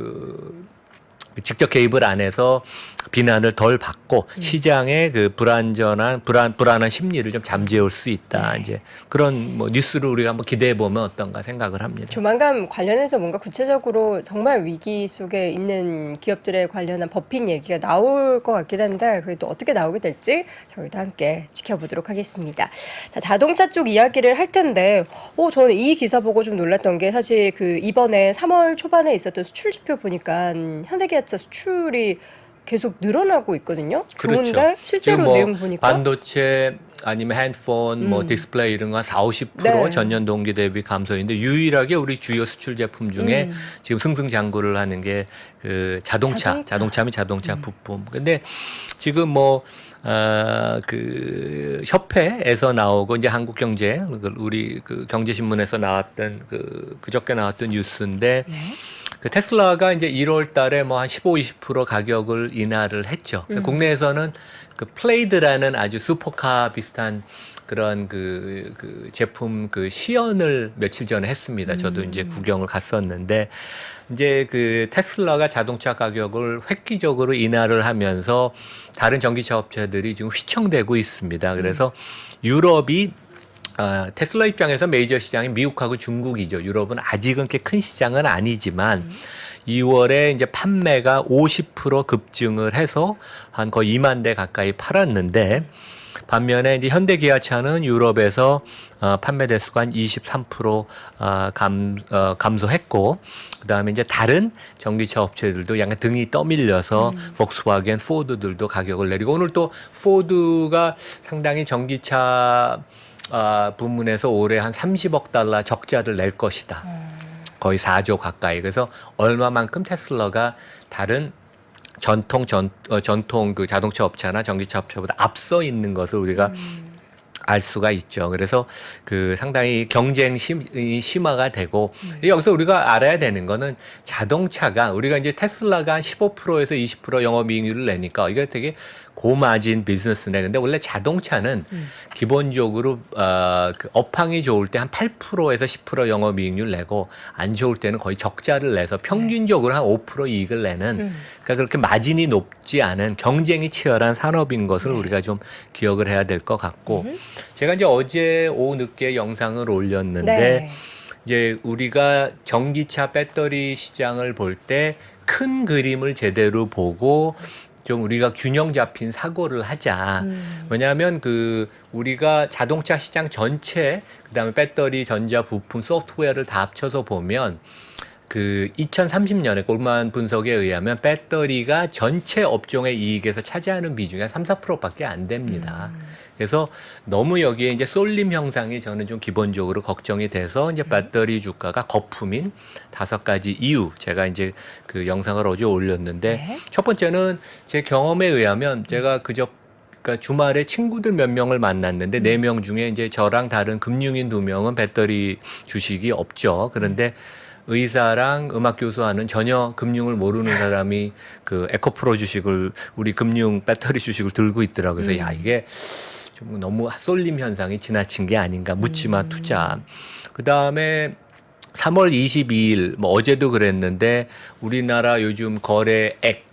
직접 개입을 안 해서 비난을 덜 받고 시장의 그 불안한 심리를 좀 잠재울 수 있다. 네. 이제 그런 뭐 뉴스를 우리가 한번 기대해 보면 어떤가 생각을 합니다. 조만간 관련해서 뭔가 구체적으로 정말 위기 속에 있는 기업들에 관련한 법인 얘기가 나올 것 같긴 한데 그게 또 어떻게 나오게 될지 저희도 함께 지켜보도록 하겠습니다. 자, 자동차 쪽 이야기를 할 텐데 저는 이 기사 보고 좀 놀랐던 게 사실 그 이번에 3월 초반에 있었던 수출 지표 보니까 현대기아차 수출이 계속 늘어나고 있거든요. 그렇죠. 좋은데 실제로 지금 뭐 내용 보니까 반도체 아니면 핸드폰, 뭐 디스플레이 이런 거 한 40, 50% 네. 전년 동기 대비 감소인데 유일하게 우리 주요 수출 제품 중에 지금 승승장구를 하는 게 그 자동차 및 자동차 부품. 근데 지금 뭐 그 협회에서 나오고 이제 한국경제 우리 그 경제신문에서 나왔던 그저께 나왔던 뉴스인데 네. 그 테슬라가 이제 1월 달에 뭐 한 15, 20% 가격을 인하를 했죠. 국내에서는 그 플레이드라는 아주 슈퍼카 비슷한 그런 그 제품 그 시연을 며칠 전에 했습니다. 저도 이제 구경을 갔었는데 이제 그 테슬라가 자동차 가격을 획기적으로 인하를 하면서 다른 전기차 업체들이 지금 휘청대고 있습니다. 그래서 유럽이 테슬라 입장에서 메이저 시장이 미국하고 중국이죠. 유럽은 아직은 그렇게 큰 시장은 아니지만 2월에 이제 판매가 50% 급증을 해서 한 거의 2만 대 가까이 팔았는데 반면에 이제 현대 기아차는 유럽에서 판매 대수가 한 23% 감소했고 그다음에 이제 다른 전기차 업체들도 약간 등이 떠밀려서 폭스바겐, 포드들도 가격을 내리고 오늘 또 포드가 상당히 전기차 부문에서 올해 한 30억 달러 적자를 낼 것이다. 거의 4조 가까이. 그래서 얼마만큼 테슬라가 다른 전통 그 자동차 업체나 전기차 업체보다 앞서 있는 것을 우리가 알 수가 있죠. 그래서 그 상당히 경쟁 심화가 되고 여기서 우리가 알아야 되는 거는 자동차가 우리가 이제 테슬라가 한 15%에서 20% 영업이익률을 내니까 이게 되게 고마진 비즈니스네. 근데 원래 자동차는 기본적으로 그 업황이 좋을 때 한 8%에서 10% 영업이익률 내고 안 좋을 때는 거의 적자를 내서 평균적으로 한 5% 이익을 내는 그러니까 그렇게 마진이 높지 않은 경쟁이 치열한 산업인 것을 우리가 좀 기억을 해야 될 것 같고 제가 이제 어제 오후 늦게 영상을 올렸는데 네. 이제 우리가 전기차 배터리 시장을 볼 때 큰 그림을 제대로 보고 좀 우리가 균형 잡힌 사고를 하자. 왜냐하면 그 우리가 자동차 시장 전체 그다음에 배터리, 전자 부품, 소프트웨어를 다 합쳐서 보면 그 2030년에 골만 분석에 의하면 배터리가 전체 업종의 이익에서 차지하는 비중이 한 3, 4%밖에 안 됩니다. 그래서 너무 여기에 이제 쏠림 형상이 저는 좀 기본적으로 걱정이 돼서 이제 배터리 주가가 거품인 5가지 이유 제가 이제 그 영상을 어제 올렸는데 네. 첫 번째는 제 경험에 의하면 제가 그러니까 주말에 친구들 몇 명을 만났는데 4명 중에 이제 저랑 다른 금융인 2명은 배터리 주식이 없죠. 그런데 의사랑 음악 교수하는 전혀 금융을 모르는 사람이 그 에코프로 주식을 우리 금융 배터리 주식을 들고 있더라고요. 그래서 야 이게 좀 너무 쏠림 현상이 지나친 게 아닌가 묻지마 투자. 그다음에 3월 22일 뭐 어제도 그랬는데 우리나라 요즘 거래액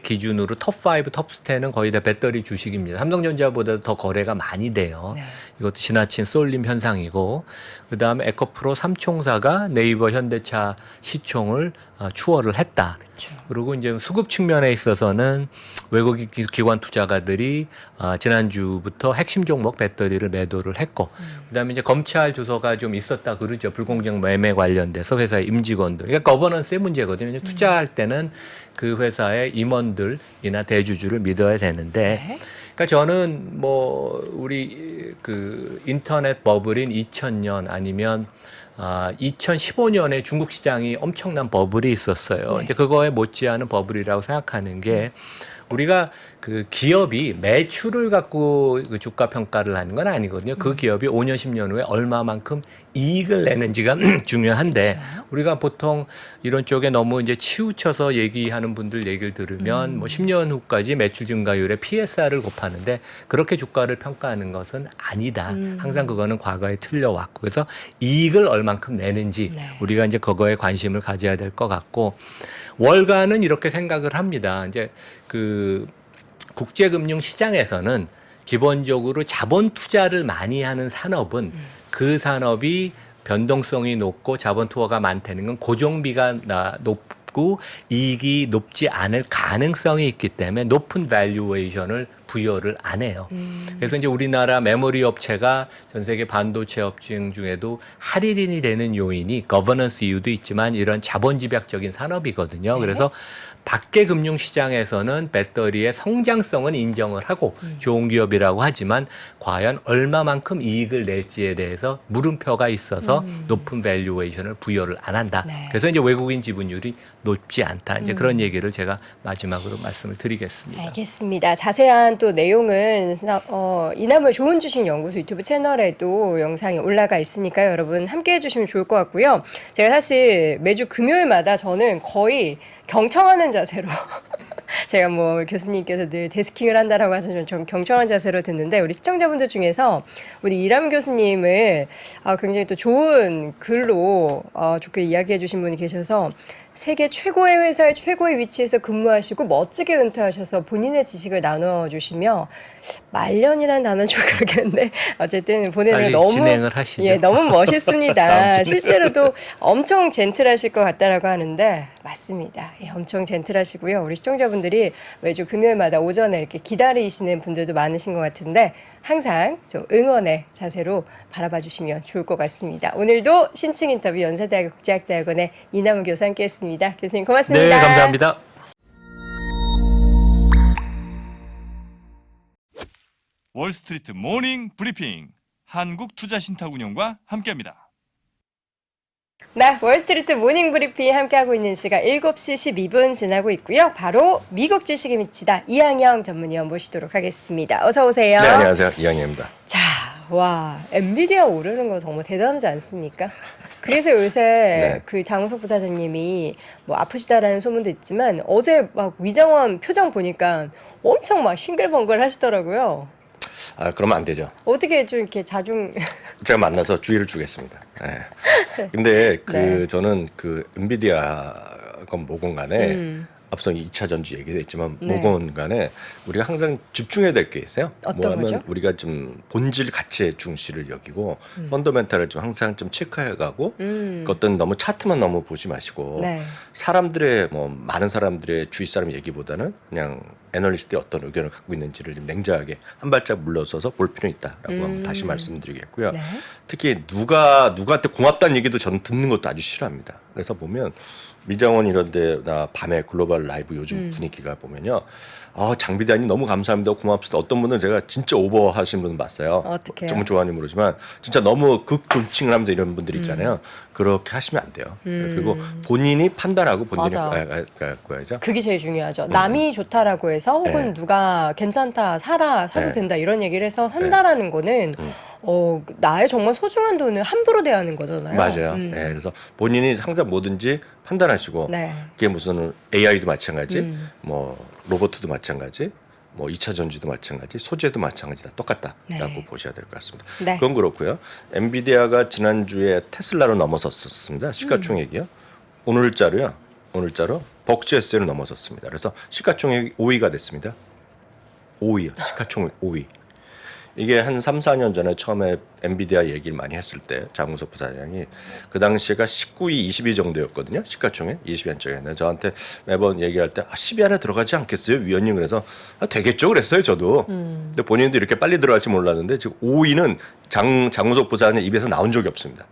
기준으로 톱5, 톱10은 거의 다 배터리 주식입니다. 삼성전자보다 더 거래가 많이 돼요. 네. 이것도 지나친 쏠림 현상이고 그다음에 에코프로 3총사가 네이버 현대차 시총을 추월을 했다. 그렇죠. 그리고 이제 수급 측면에 있어서는 외국 기관 투자가들이 지난주부터 핵심 종목 배터리를 매도를 했고 그다음에 이제 검찰 조서가 좀 있었다 그러죠. 불공정 매매 관련돼서 회사의 임직원들. 그러니까 거버넌스의 문제거든요. 투자할 때는 그 회사의 임원들이나 대주주를 믿어야 되는데 네. 그러니까 저는 뭐 우리 그 인터넷 버블인 2000년 아니면 2015년에 중국 시장이 엄청난 버블이 있었어요. 네. 이제 그거에 못지않은 버블이라고 생각하는 게 우리가 그 기업이 매출을 갖고 그 주가 평가를 하는 건 아니거든요. 그 기업이 5년, 10년 후에 얼마만큼 이익을 내는지가 중요한데 그렇죠. 우리가 보통 이런 쪽에 너무 이제 치우쳐서 얘기하는 분들 얘기를 들으면 뭐 10년 후까지 매출 증가율에 PSR을 곱하는데 그렇게 주가를 평가하는 것은 아니다. 항상 그거는 과거에 틀려왔고 그래서 이익을 얼만큼 내는지 네. 우리가 이제 그거에 관심을 가져야 될 것 같고 월가는 이렇게 생각을 합니다. 이제 그 국제금융 시장에서는 기본적으로 자본 투자를 많이 하는 산업은 그 산업이 변동성이 높고 자본 투하가 많다는 건 고정비가 높고 이익이 높지 않을 가능성이 있기 때문에 높은 밸류에이션을 부여를 안 해요. 그래서 이제 우리나라 메모리 업체가 전 세계 반도체 업종 중에도 할인이 되는 요인이 거버넌스 이유도 있지만 이런 자본 집약적인 산업이거든요. 그래서 밖에 금융시장에서는 배터리의 성장성은 인정을 하고 좋은 기업이라고 하지만 과연 얼마만큼 이익을 낼지에 대해서 물음표가 있어서 높은 밸류에이션을 부여를 안 한다. 네. 그래서 이제 외국인 지분율이 높지 않다. 이제 그런 얘기를 제가 마지막으로 말씀을 드리겠습니다. 알겠습니다. 자세한 또 내용은 이남을 좋은 주식 연구소 유튜브 채널에도 영상이 올라가 있으니까요. 여러분 함께 해주시면 좋을 것 같고요. 제가 사실 매주 금요일마다 저는 거의 경청하는 자세로 제가 뭐 교수님께서 늘 데스킹을 한다라고 하셔서 좀 경청하는 자세로 듣는데 우리 시청자분들 중에서 우리 이람 교수님을 굉장히 또 좋은 글로 좋게 이야기해 주신 분이 계셔서 세계 최고의 회사의 최고의 위치에서 근무하시고 멋지게 은퇴하셔서 본인의 지식을 나눠주시며 말년이라는 단어는 좀 그렇겠는데 어쨌든 본인은 빨리 너무 진행을 하시죠. 예, 너무 다음 멋있습니다. 실제로도 엄청 젠틀하실 것 같다라고 하는데 맞습니다. 예, 엄청 젠틀하시고요. 우리 시청자분들이 매주 금요일마다 오전에 이렇게 기다리시는 분들도 많으신 것 같은데 항상 좀 응원의 자세로 바라봐 주시면 좋을 것 같습니다. 오늘도 심층 인터뷰 연세대학교 국제학대학원의 이남은 교수 함께했습니다. 교수님 고맙습니다. 네, 감사합니다. 월스트리트 모닝 브리핑 한국투자신탁운용과 함께합니다. 네, 월스트리트 모닝 브리핑 함께하고 있는 시간 7시 12분 지나고 있고요. 바로 미국 주식에 미치다 이항영 전문위원 모시도록 하겠습니다. 어서 오세요. 네, 안녕하세요. 이항영입니다. 자, 와, 엔비디아 오르는 거 정말 대단하지 않습니까? 그래서 요새 네. 그 장우석 부사장님이 뭐 아프시다라는 소문도 있지만 어제 막 위정원 표정 보니까 엄청 막 싱글벙글 하시더라고요. 그러면 안 되죠. 어떻게 좀 이렇게 자중 제가 만나서 주의를 주겠습니다. 네. 근데 네. 저는 그 엔비디아 건 뭐건 간에 앞서 2차 전지 얘기도 했지만 네. 뭐건 간에 우리가 항상 집중해야 될 게 있어요. 어떤 뭐하면 거죠? 우리가 좀 본질 가치에 중시를 여기고 펀더멘탈을 좀 항상 좀 체크해가고 그 어떤 너무 차트만 너무 보지 마시고 네. 사람들의 많은 사람들의 주위 사람 얘기보다는 그냥 애널리스트의 어떤 의견을 갖고 있는지를 좀 냉정하게 한 발짝 물러서서 볼 필요는 있다라고 한번 다시 말씀드리겠고요. 네. 특히 누구한테 고맙다는 얘기도 저는 듣는 것도 아주 싫어합니다. 그래서 보면 미장원 이런데나 밤에 글로벌 라이브 요즘 분위기가 보면요. 장비대장님 너무 감사합니다. 고맙습니다. 어떤 분은 제가 진짜 오버하시는 분은 봤어요. 어떡해요? 정말 좋아하는 모르지만 진짜 너무 극존칭을 하면서 이런 분들 있잖아요. 그렇게 하시면 안 돼요. 그리고 본인이 판단하고 본인이 맞아. 가야죠. 그게 제일 중요하죠. 남이 좋다라고 해서 혹은 네. 누가 괜찮다 사도 네. 된다 이런 얘기를 해서 산다라는 거는 나의 정말 소중한 돈을 함부로 대하는 거잖아요. 맞아요. 네, 그래서 본인이 항상 뭐든지 판단하시고 네. 그게 무슨 AI도 마찬가지, 뭐 로봇도 마찬가지, 뭐 2차 전지도 마찬가지, 소재도 마찬가지 다 똑같다라고 네. 보셔야 될 것 같습니다. 네. 그건 그렇고요. 엔비디아가 지난주에 테슬라로 넘어섰습니다. 시가총액이요. 오늘자로 벅지에스를 넘어섰습니다. 그래서 시가총액 5위가 됐습니다. 5위요. 시가총액 5위. 이게 한 3, 4년 전에 처음에 엔비디아 얘기를 많이 했을 때 장우석 부사장이 그 당시가 19위, 20위 정도였거든요. 시가총액 20위 안쪽에. 저한테 매번 얘기할 때 10위 안에 들어가지 않겠어요? 위원님. 그래서 되겠죠 그랬어요 저도. 근데 본인도 이렇게 빨리 들어갈지 몰랐는데 지금 5위는 장우석 부사장의 입에서 나온 적이 없습니다.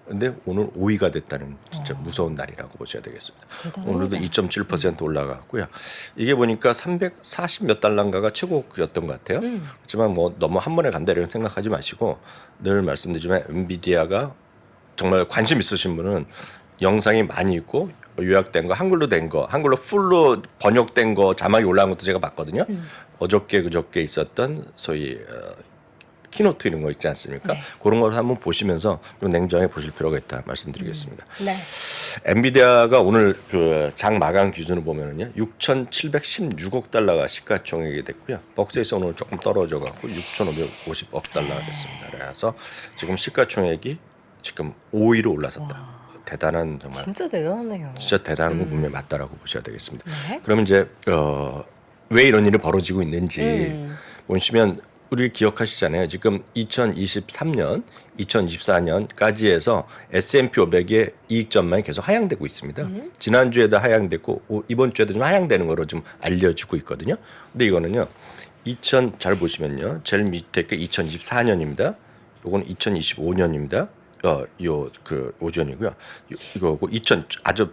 근데 오늘 5위가 됐다는 진짜 무서운 날이라고 보셔야 되겠습니다. 대단합니다. 오늘도 2.7% 올라갔고요. 이게 보니까 340 몇 달러인가가 최고였던 것 같아요. 하지만 뭐 너무 한 번에 간다 이런 생각하지 마시고 늘 말씀드리지만 엔비디아가 정말 관심 있으신 분은 영상이 많이 있고 요약된 거, 한글로 된 거, 한글로 풀로 번역된 거 자막이 올라온 것도 제가 봤거든요. 어저께 그저께 있었던 소위 키노트 이런 거 있지 않습니까? 네. 그런 걸 한번 보시면서 좀 냉정하게 보실 필요가 있다 말씀드리겠습니다. 네. 엔비디아가 오늘 그 장 마감 기준으로 보면은요, 6,716억 달러가 시가총액이 됐고요. 벅스에서 오늘 조금 떨어져 갖고 6,550억 달러가 됐습니다. 그래서 지금 시가총액이 지금 5위로 올라섰다. 대단한 정말 진짜 대단하네요. 진짜 대단한 건 분명히 맞다라고 보셔야 되겠습니다. 네. 그러면 이제 왜 이런 일이 벌어지고 있는지 보시면 우리 기억하시잖아요. 지금 2023년, 2024년까지 해서 S&P 500의 이익 전망이 계속 하향되고 있습니다. 지난주에도 하향됐고 이번 주에도 좀 하향되는 거로 좀 알려지고 있거든요. 근데 이거는요. 잘 보시면요. 제일 밑에 게 2024년입니다. 요건 2025년입니다. 오전이고요. 이거고 아주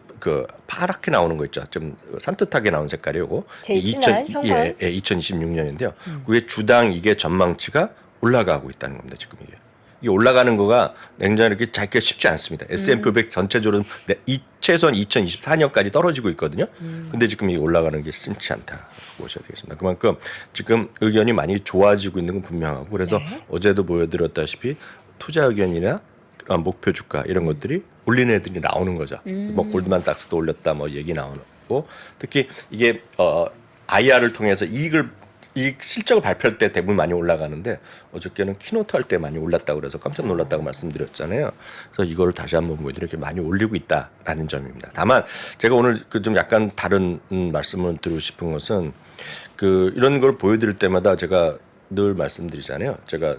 파랗게 나오는 거 있죠. 좀 산뜻하게 나온 색깔이 요거. 제일 진한 형광. 2026년인데요. 그게 주당 이게 전망치가 올라가고 있다는 겁니다. 지금 이게 올라가는 거가 굉장히 이렇게 짧게 쉽지 않습니다. S&P 500 전체적으로 최소한 2024년까지 떨어지고 있거든요. 근데 지금 이게 올라가는 게 심치 않다 보셔야 되겠습니다. 그만큼 지금 의견이 많이 좋아지고 있는 건 분명하고 그래서 어제도 보여드렸다시피 투자 의견이나 목표 주가 이런 것들이 올리는 애들이 나오는 거죠. 뭐 골드만삭스도 올렸다 뭐 얘기 나오고 특히 이게 IR을 통해서 이익 실적을 발표할 때 대부분 많이 올라가는데 어저께는 키노트 할 때 많이 올랐다고 그래서 깜짝 놀랐다고 말씀드렸잖아요. 그래서 이거를 다시 한번 보여드리면 이렇게 많이 올리고 있다라는 점입니다. 다만 제가 오늘 좀 약간 다른 말씀을 드리고 싶은 것은 이런 걸 보여드릴 때마다 제가 늘 말씀드리잖아요. 제가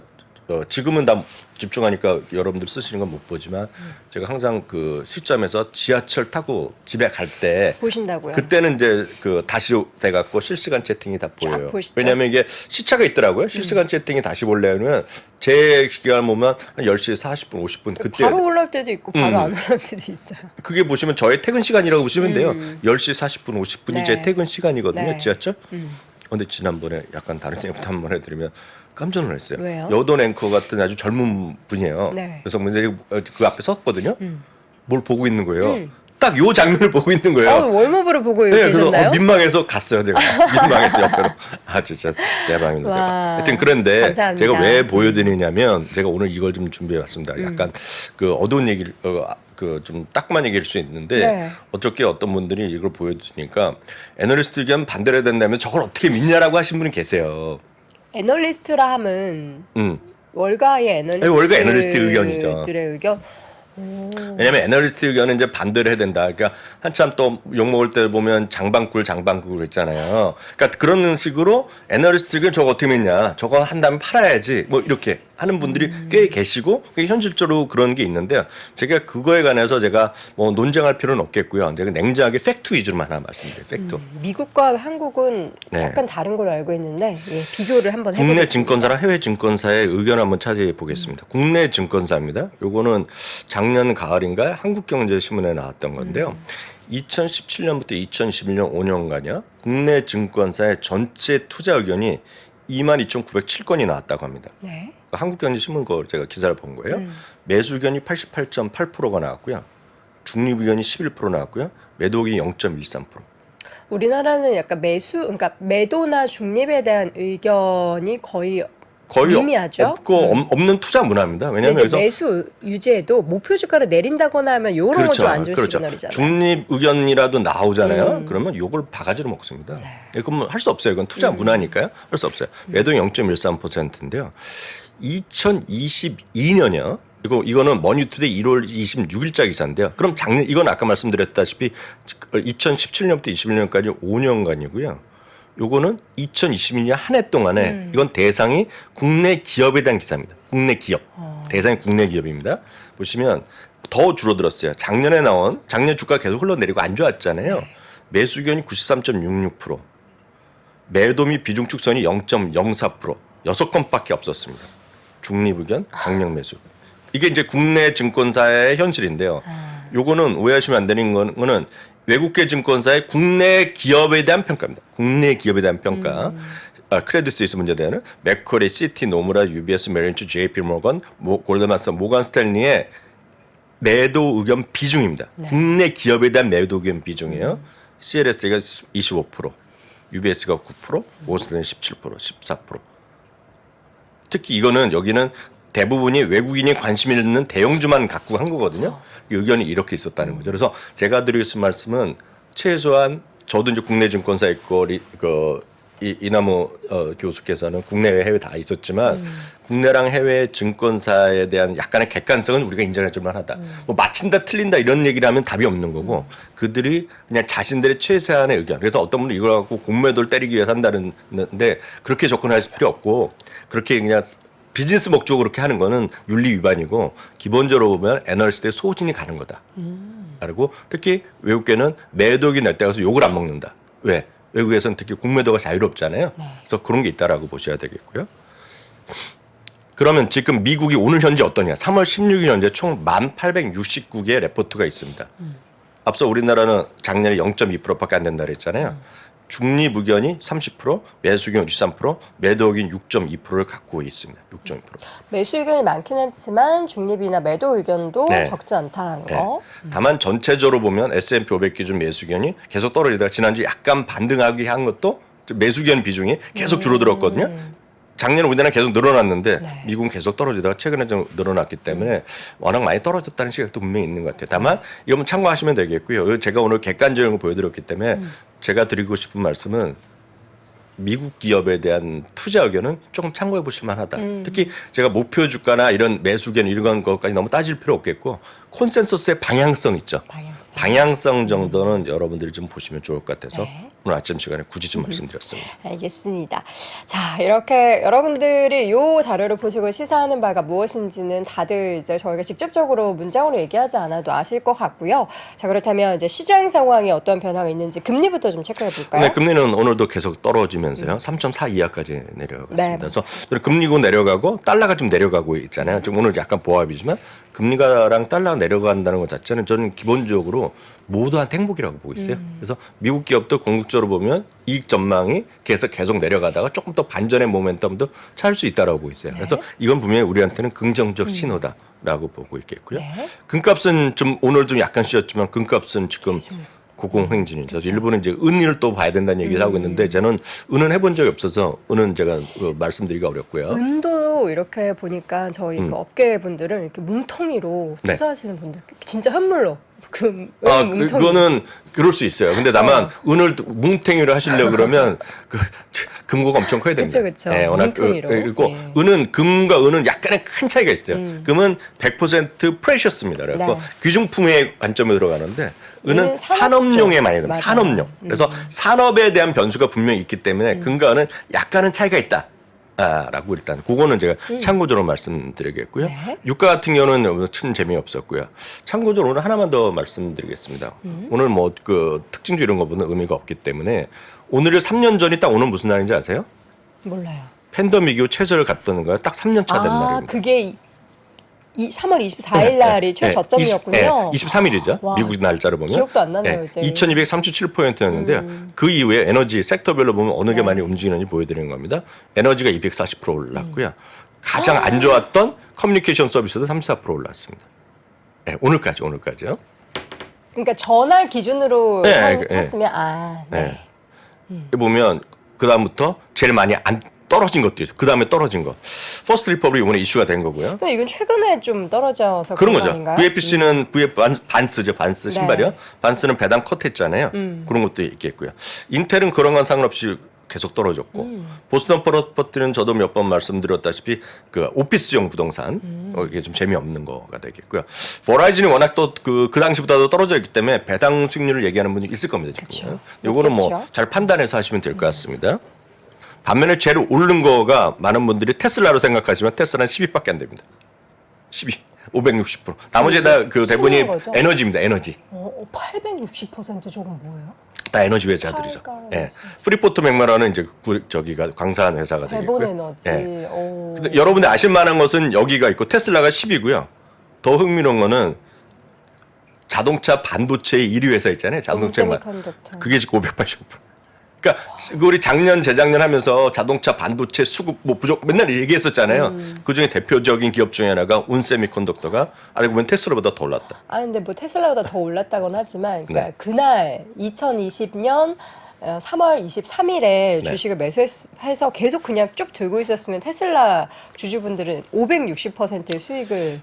지금은 다 집중하니까 여러분들 쓰시는 건 못 보지만 제가 항상 그 시점에서 지하철 타고 집에 갈 때 보신다고요? 그때는 이제 다시 돼갖고 실시간 채팅이 다 보여요. 보시죠. 왜냐하면 이게 시차가 있더라고요. 실시간 채팅이 다시 보려면 제 시간 보면 한 10시 40분, 50분 그때 바로 올라올 때도 있고 바로 안 올라올 때도 있어요. 그게 보시면 저의 퇴근 시간이라고 보시면 돼요. 10시 40분, 50분이 네. 제 퇴근 시간이거든요. 네. 지하철. 근데 지난번에 약간 다른 얘기부터 한번 해드리면 깜짝 놀랐어요. 왜요? 여돈 앵커 같은 아주 젊은 분이에요. 네. 그래서 근데 그 앞에 섰거든요. 뭘 보고 있는 거예요. 딱 요 장면을 보고 있는 거예요. 월모브를 보고 네, 계셨나요? 그래서 민망해서 갔어요. 제가 민망해서 옆으로. 진짜 대박입니다. 와, 하여튼 그런데 감사합니다. 제가 왜 보여드리냐면 제가 오늘 이걸 좀 준비해왔습니다. 약간 어두운 얘기를 좀 따끔한 얘기일 수 있는데 네. 어저께 어떤 분들이 이걸 보여주니까 애널리스트 의견 반대로 해야 된다면 저걸 어떻게 믿냐라고 하신 분이 계세요. 애널리스트라 함은 음. 월가의 애널리스트. 월가 애널리스트 의견이죠. 들의 의견. 왜냐면 애널리스트 의견은 이제 반대를 해야 된다. 그러니까 한참 또 욕먹을 때 보면 장방꿀 있잖아요. 그러니까 그런 식으로 애널리스트 의견 저거 어떻게 믿냐. 저거 한다면 팔아야지. 뭐 이렇게 하는 분들이 꽤 계시고 그게 현실적으로 그런 게 있는데요. 제가 그거에 관해서 제가 뭐 논쟁할 필요는 없겠고요. 제가 냉정하게 팩트 위주로만 하나 말씀드려요. 팩트. 미국과 한국은 네. 약간 다른 걸로 알고 있는데 비교를 한번 해보겠습니다. 국내 증권사랑 해외 증권사의 의견을 한번 찾아보겠습니다. 보겠습니다. 국내 증권사입니다. 요거는 작년 가을인가 한국경제신문에 나왔던 건데요. 2017년부터 2021년 5년간요. 국내 증권사의 전체 투자 의견이 22,907건이 나왔다고 합니다. 네. 한국경제신문 거 제가 기사를 본 거예요. 매수 의견이 88.8%가 나왔고요. 중립 의견이 11% 나왔고요. 매도 의견이 0.13%. 우리나라는 약간 그러니까 매도나 중립에 대한 의견이 거의 미미하죠? 없고 없는 투자 문화입니다. 왜냐하면 근데 이제 그래서 매수 유지해도 목표 주가를 내린다고나 하면 이런 그렇죠. 것도 안 좋은 그렇죠. 시그널이잖아요. 중립 의견이라도 나오잖아요. 그러면 요걸 바가지로 먹습니다. 그건 할 수 없어요. 이건 투자 문화니까요. 할 수 없어요. 매도 0.13%인데요. 2022년이요. 이거는 머니투데이 1월 26일자 기사인데요. 그럼 이건 아까 말씀드렸다시피 2017년부터 21년까지 5년간이고요. 요거는 2022년 한 해 동안에 이건 대상이 국내 기업에 대한 기사입니다. 국내 기업. 대상이 국내 기업입니다. 보시면 더 줄어들었어요. 작년 주가 계속 흘러내리고 안 좋았잖아요. 매수 의견이 93.66%. 매도 및 비중 축선이 0.04%. 6건밖에 없었습니다. 중립 의견, 강력 매수. 이게 이제 국내 증권사의 현실인데요. 요거는 오해하시면 안 되는 거는 외국계 증권사의 국내 기업에 대한 평가입니다. 국내 기업에 대한 평가. 크레딧 스위스 문제되는 맥쿼리, 시티, 노무라, UBS, 메릴린치, JP 모건, 골드만삭스, 모건 스탠리의 매도 의견 비중입니다. 국내 기업에 대한 매도 의견 비중이에요. CLS가 25%, UBS가 9%, 모건스탠리 17%, 14%. 특히 여기는 대부분이 외국인이 관심 있는 대형주만 갖고 한 거거든요. 의견이 이렇게 있었다는 거죠. 그래서 제가 드리고 싶은 말씀은 최소한 저도 이제 국내 증권사 있고 이남우 교수께서는 국내외 해외 다 있었지만 국내랑 해외 증권사에 대한 약간의 객관성은 우리가 인정해줄 만하다. 뭐 맞힌다 틀린다 이런 얘기를 하면 답이 없는 거고 그들이 그냥 자신들의 최소한의 의견. 그래서 어떤 분은 이걸 갖고 공매도를 때리기 위해서 한다는데 그렇게 접근하실 필요 없고 그렇게 그냥 비즈니스 목적으로 그렇게 하는 거는 윤리 위반이고 기본적으로 보면 애널리스트의 소진이 가는 거다. 그리고 특히 외국계는 매도기 낼 때 가서 욕을 안 먹는다. 왜? 외국에서는 특히 공매도가 자유롭잖아요. 그래서 그런 게 있다라고 보셔야 되겠고요. 그러면 지금 미국이 오늘 현재 어떠냐? 3월 16일 현재 총 1,869개의 레포트가 있습니다. 앞서 우리나라는 작년에 0.2%밖에 안 된다 그랬잖아요. 중립 의견이 30%, 매수 의견 23%, 매도 의견 6.2%를 갖고 있습니다. 6.2%. 매수 의견이 많긴 했지만 중립이나 매도 의견도 네. 적지 않다는 거. 다만 전체적으로 보면 S&P 500 기준 매수 의견이 계속 떨어지다가 지난주 약간 반등하게 한 것도 매수 의견 비중이 계속 줄어들었거든요. 작년에 우리나라는 계속 늘어났는데 네. 미국은 계속 떨어지다가 최근에 좀 늘어났기 때문에 워낙 많이 떨어졌다는 시각도 분명히 있는 것 같아요. 다만 이건 참고하시면 되겠고요. 제가 오늘 객관적인 걸 보여드렸기 때문에 제가 드리고 싶은 말씀은 미국 기업에 대한 투자 의견은 조금 참고해 보실 만하다. 특히 제가 목표 주가나 이런 매수 의견 이런 것까지 너무 따질 필요 없겠고 콘센서스의 방향성 있죠. 방향성 정도는 여러분들이 좀 보시면 좋을 것 같아서 네. 오늘 아침 시간에 굳이 좀 말씀드렸습니다. 알겠습니다. 자, 이렇게 여러분들이 이 자료를 보시고 시사하는 바가 무엇인지는 다들 이제 저희가 직접적으로 문장으로 얘기하지 않아도 아실 것 같고요. 자, 그렇다면 이제 시장 상황이 어떤 변화가 있는지 금리부터 좀 체크해 볼까요? 네, 금리는 오늘도 계속 떨어지면서요. 3.4 이하까지 내려갔습니다. 네, 그래서 금리고 내려가고 달러가 좀 내려가고 있잖아요. 지금 오늘 약간 보합이지만 금리가랑 달러가 내려간다는 것 자체는 저는 기본적으로 모두한 행복이라고 보고 있어요. 그래서 미국 기업도 궁극적으로 보면 이익 전망이 계속 내려가다가 조금 더 반전의 모멘텀도 찾을 수 있다라고 보고 있어요. 그래서 이건 분명히 우리한테는 긍정적 신호다라고 보고 있겠고요. 네. 금값은 좀 오늘 좀 약간 쉬었지만 금값은 지금 고공행진이죠. 그래서 일부는 이제 은을 또 봐야 된다는 얘기를 하고 있는데 저는 은은 해본 적이 없어서 은은 제가 말씀드리기가 어렵고요. 은도 이렇게 보니까 저희 그 업계 분들은 이렇게 뭉텅이로 네. 투자하시는 분들 진짜 현물로 뭉텅이. 그거는 그럴 수 있어요. 근데 다만 은을 뭉탱이로 하시려고 그러면 그 금고가 엄청 커야 됩니다. 그쵸. 네, 워낙 뭉텅이로. 그리고 네. 은은 금과 은은 약간의 큰 차이가 있어요. 금은 100% 프레셔스입니다. 그래서 네. 귀중품의 관점에 들어가는데 은은 은은 산업용에 많이 맞아요. 들어요. 산업용. 그래서 산업에 대한 변수가 분명히 있기 때문에 금과 은은 약간은 차이가 있다. 라고 일단 그거는 제가 참고적으로 말씀드리겠고요. 네. 유가 같은 경우는 큰 재미없었고요. 참고적으로 오늘 하나만 더 말씀드리겠습니다. 오늘 뭐 그 특징주 이런 거보다는 의미가 없기 때문에 오늘을 3년 전이 딱 오늘 무슨 날인지 아세요? 몰라요. 팬데믹 이후 최저를 갔다는 거야. 딱 3년 차 된 날입니다. 그게 3월 24일 날이 최저점이었군요. 23일이죠. 와, 미국 날짜로 보면. 기억도 안 나네요, 이제. 2237포인트였는데요. 그 이후에 에너지 섹터별로 보면 어느 게 많이 움직이는지 보여드리는 겁니다. 에너지가 240% 올랐고요. 가장 안 좋았던 커뮤니케이션 서비스도 34% 올랐습니다. 네, 오늘까지요. 그러니까 전날 기준으로 네, 샀으면 네. 보면 그 다음부터 제일 많이 안 떨어진 것도 있어요. 그 다음에 떨어진 거. 퍼스트 리퍼블릭 이번에 이슈가 된 거고요. 근데 이건 최근에 좀 떨어져서 그런 거 거죠. 아닌가요? VFC는 반스죠. 반스 신발이요. 네. 반스는 배당 컷했잖아요. 그런 것도 있겠고요. 인텔은 그런 건 상관없이 계속 떨어졌고 보스턴 프로퍼티는 저도 몇 번 말씀드렸다시피 그 오피스용 부동산 이게 좀 재미없는 거가 되겠고요. 버라이즌이 워낙 또 그 당시보다도 떨어져 있기 때문에 배당 수익률을 얘기하는 분이 있을 겁니다. 지금. 요거는 뭐 잘 판단해서 하시면 될 것 같습니다. 반면에 제일 오른 거가 많은 분들이 테슬라로 생각하지만 테슬라는 10위밖에 안 됩니다. 10위. 560%. 나머지 다 그 대부분이 거죠? 에너지입니다. 에너지. 860% 저건 뭐예요? 다 에너지 회사들이죠. 차이가 예. 프리포트 맥마라는 이제 저기가 광산 회사가 되겠고요. 대본 에너지. 예. 오. 근데 여러분들 아실 만한 것은 여기가 있고 테슬라가 10위고요. 더 흥미로운 거는 자동차 반도체의 1위 회사 있잖아요. 자동차만. 세미컨덕터. 그게 지금 580%. 그러니까 우리 작년 재작년 하면서 자동차 반도체 수급 뭐 부족 맨날 얘기했었잖아요. 그중에 대표적인 기업 중에 하나가 운세미컨덕터가 알고 보면 테슬라보다 더 올랐다. 근데 뭐 테슬라보다 더 올랐다고는 하지만 그러니까 네. 그날 2020년 3월 23일에 주식을 매수해서 계속 그냥 쭉 들고 있었으면 테슬라 주주분들은 560%의 수익을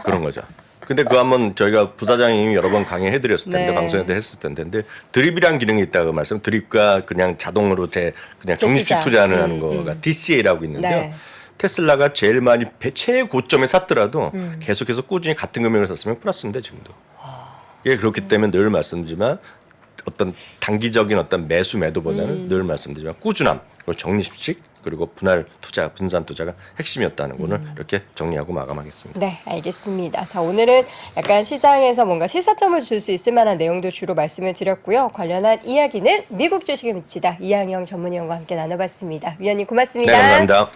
그런 거죠. 근데 그거 한번 저희가 부사장님이 여러 번 강의해드렸을 텐데 네. 방송에도 했을 텐데 근데 드립이란 기능이 있다고 말씀. 드립과 그냥 자동으로 그냥 적립식 투자. 투자를 하는 거가 DCA라고 있는데요. 네. 테슬라가 제일 많이 최고점에 샀더라도 계속해서 꾸준히 같은 금액을 샀으면 플러스입니다 지금도. 예, 그렇기 때문에 늘 말씀드리지만 어떤 단기적인 어떤 매도보다는 늘 말씀드리지만 꾸준함 그리고 적립식 그리고 분할 투자, 분산 투자가 핵심이었다는 거를 이렇게 정리하고 마감하겠습니다. 네, 알겠습니다. 자, 오늘은 약간 시장에서 뭔가 시사점을 줄 수 있을 만한 내용도 주로 말씀을 드렸고요. 관련한 이야기는 미국 주식을 묻히다 이항영 전문위원과 함께 나눠봤습니다. 위원님 고맙습니다. 네, 감사합니다.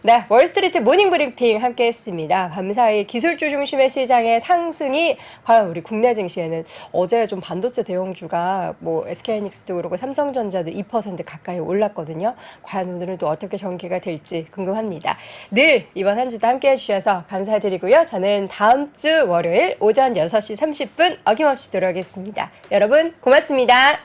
네, 월스트리트 모닝 브리핑 함께 했습니다. 밤사이 기술주 중심의 시장의 상승이 과연 우리 국내 증시에는 어제 좀 반도체 대형주가 뭐 SK하이닉스도 그렇고 삼성전자도 2% 가까이 올랐거든요. 과연 오늘은 또 어떻게 전개가 될지 궁금합니다. 늘 이번 한 주도 함께 해주셔서 감사드리고요. 저는 다음 주 월요일 오전 6시 30분 어김없이 돌아오겠습니다. 여러분 고맙습니다.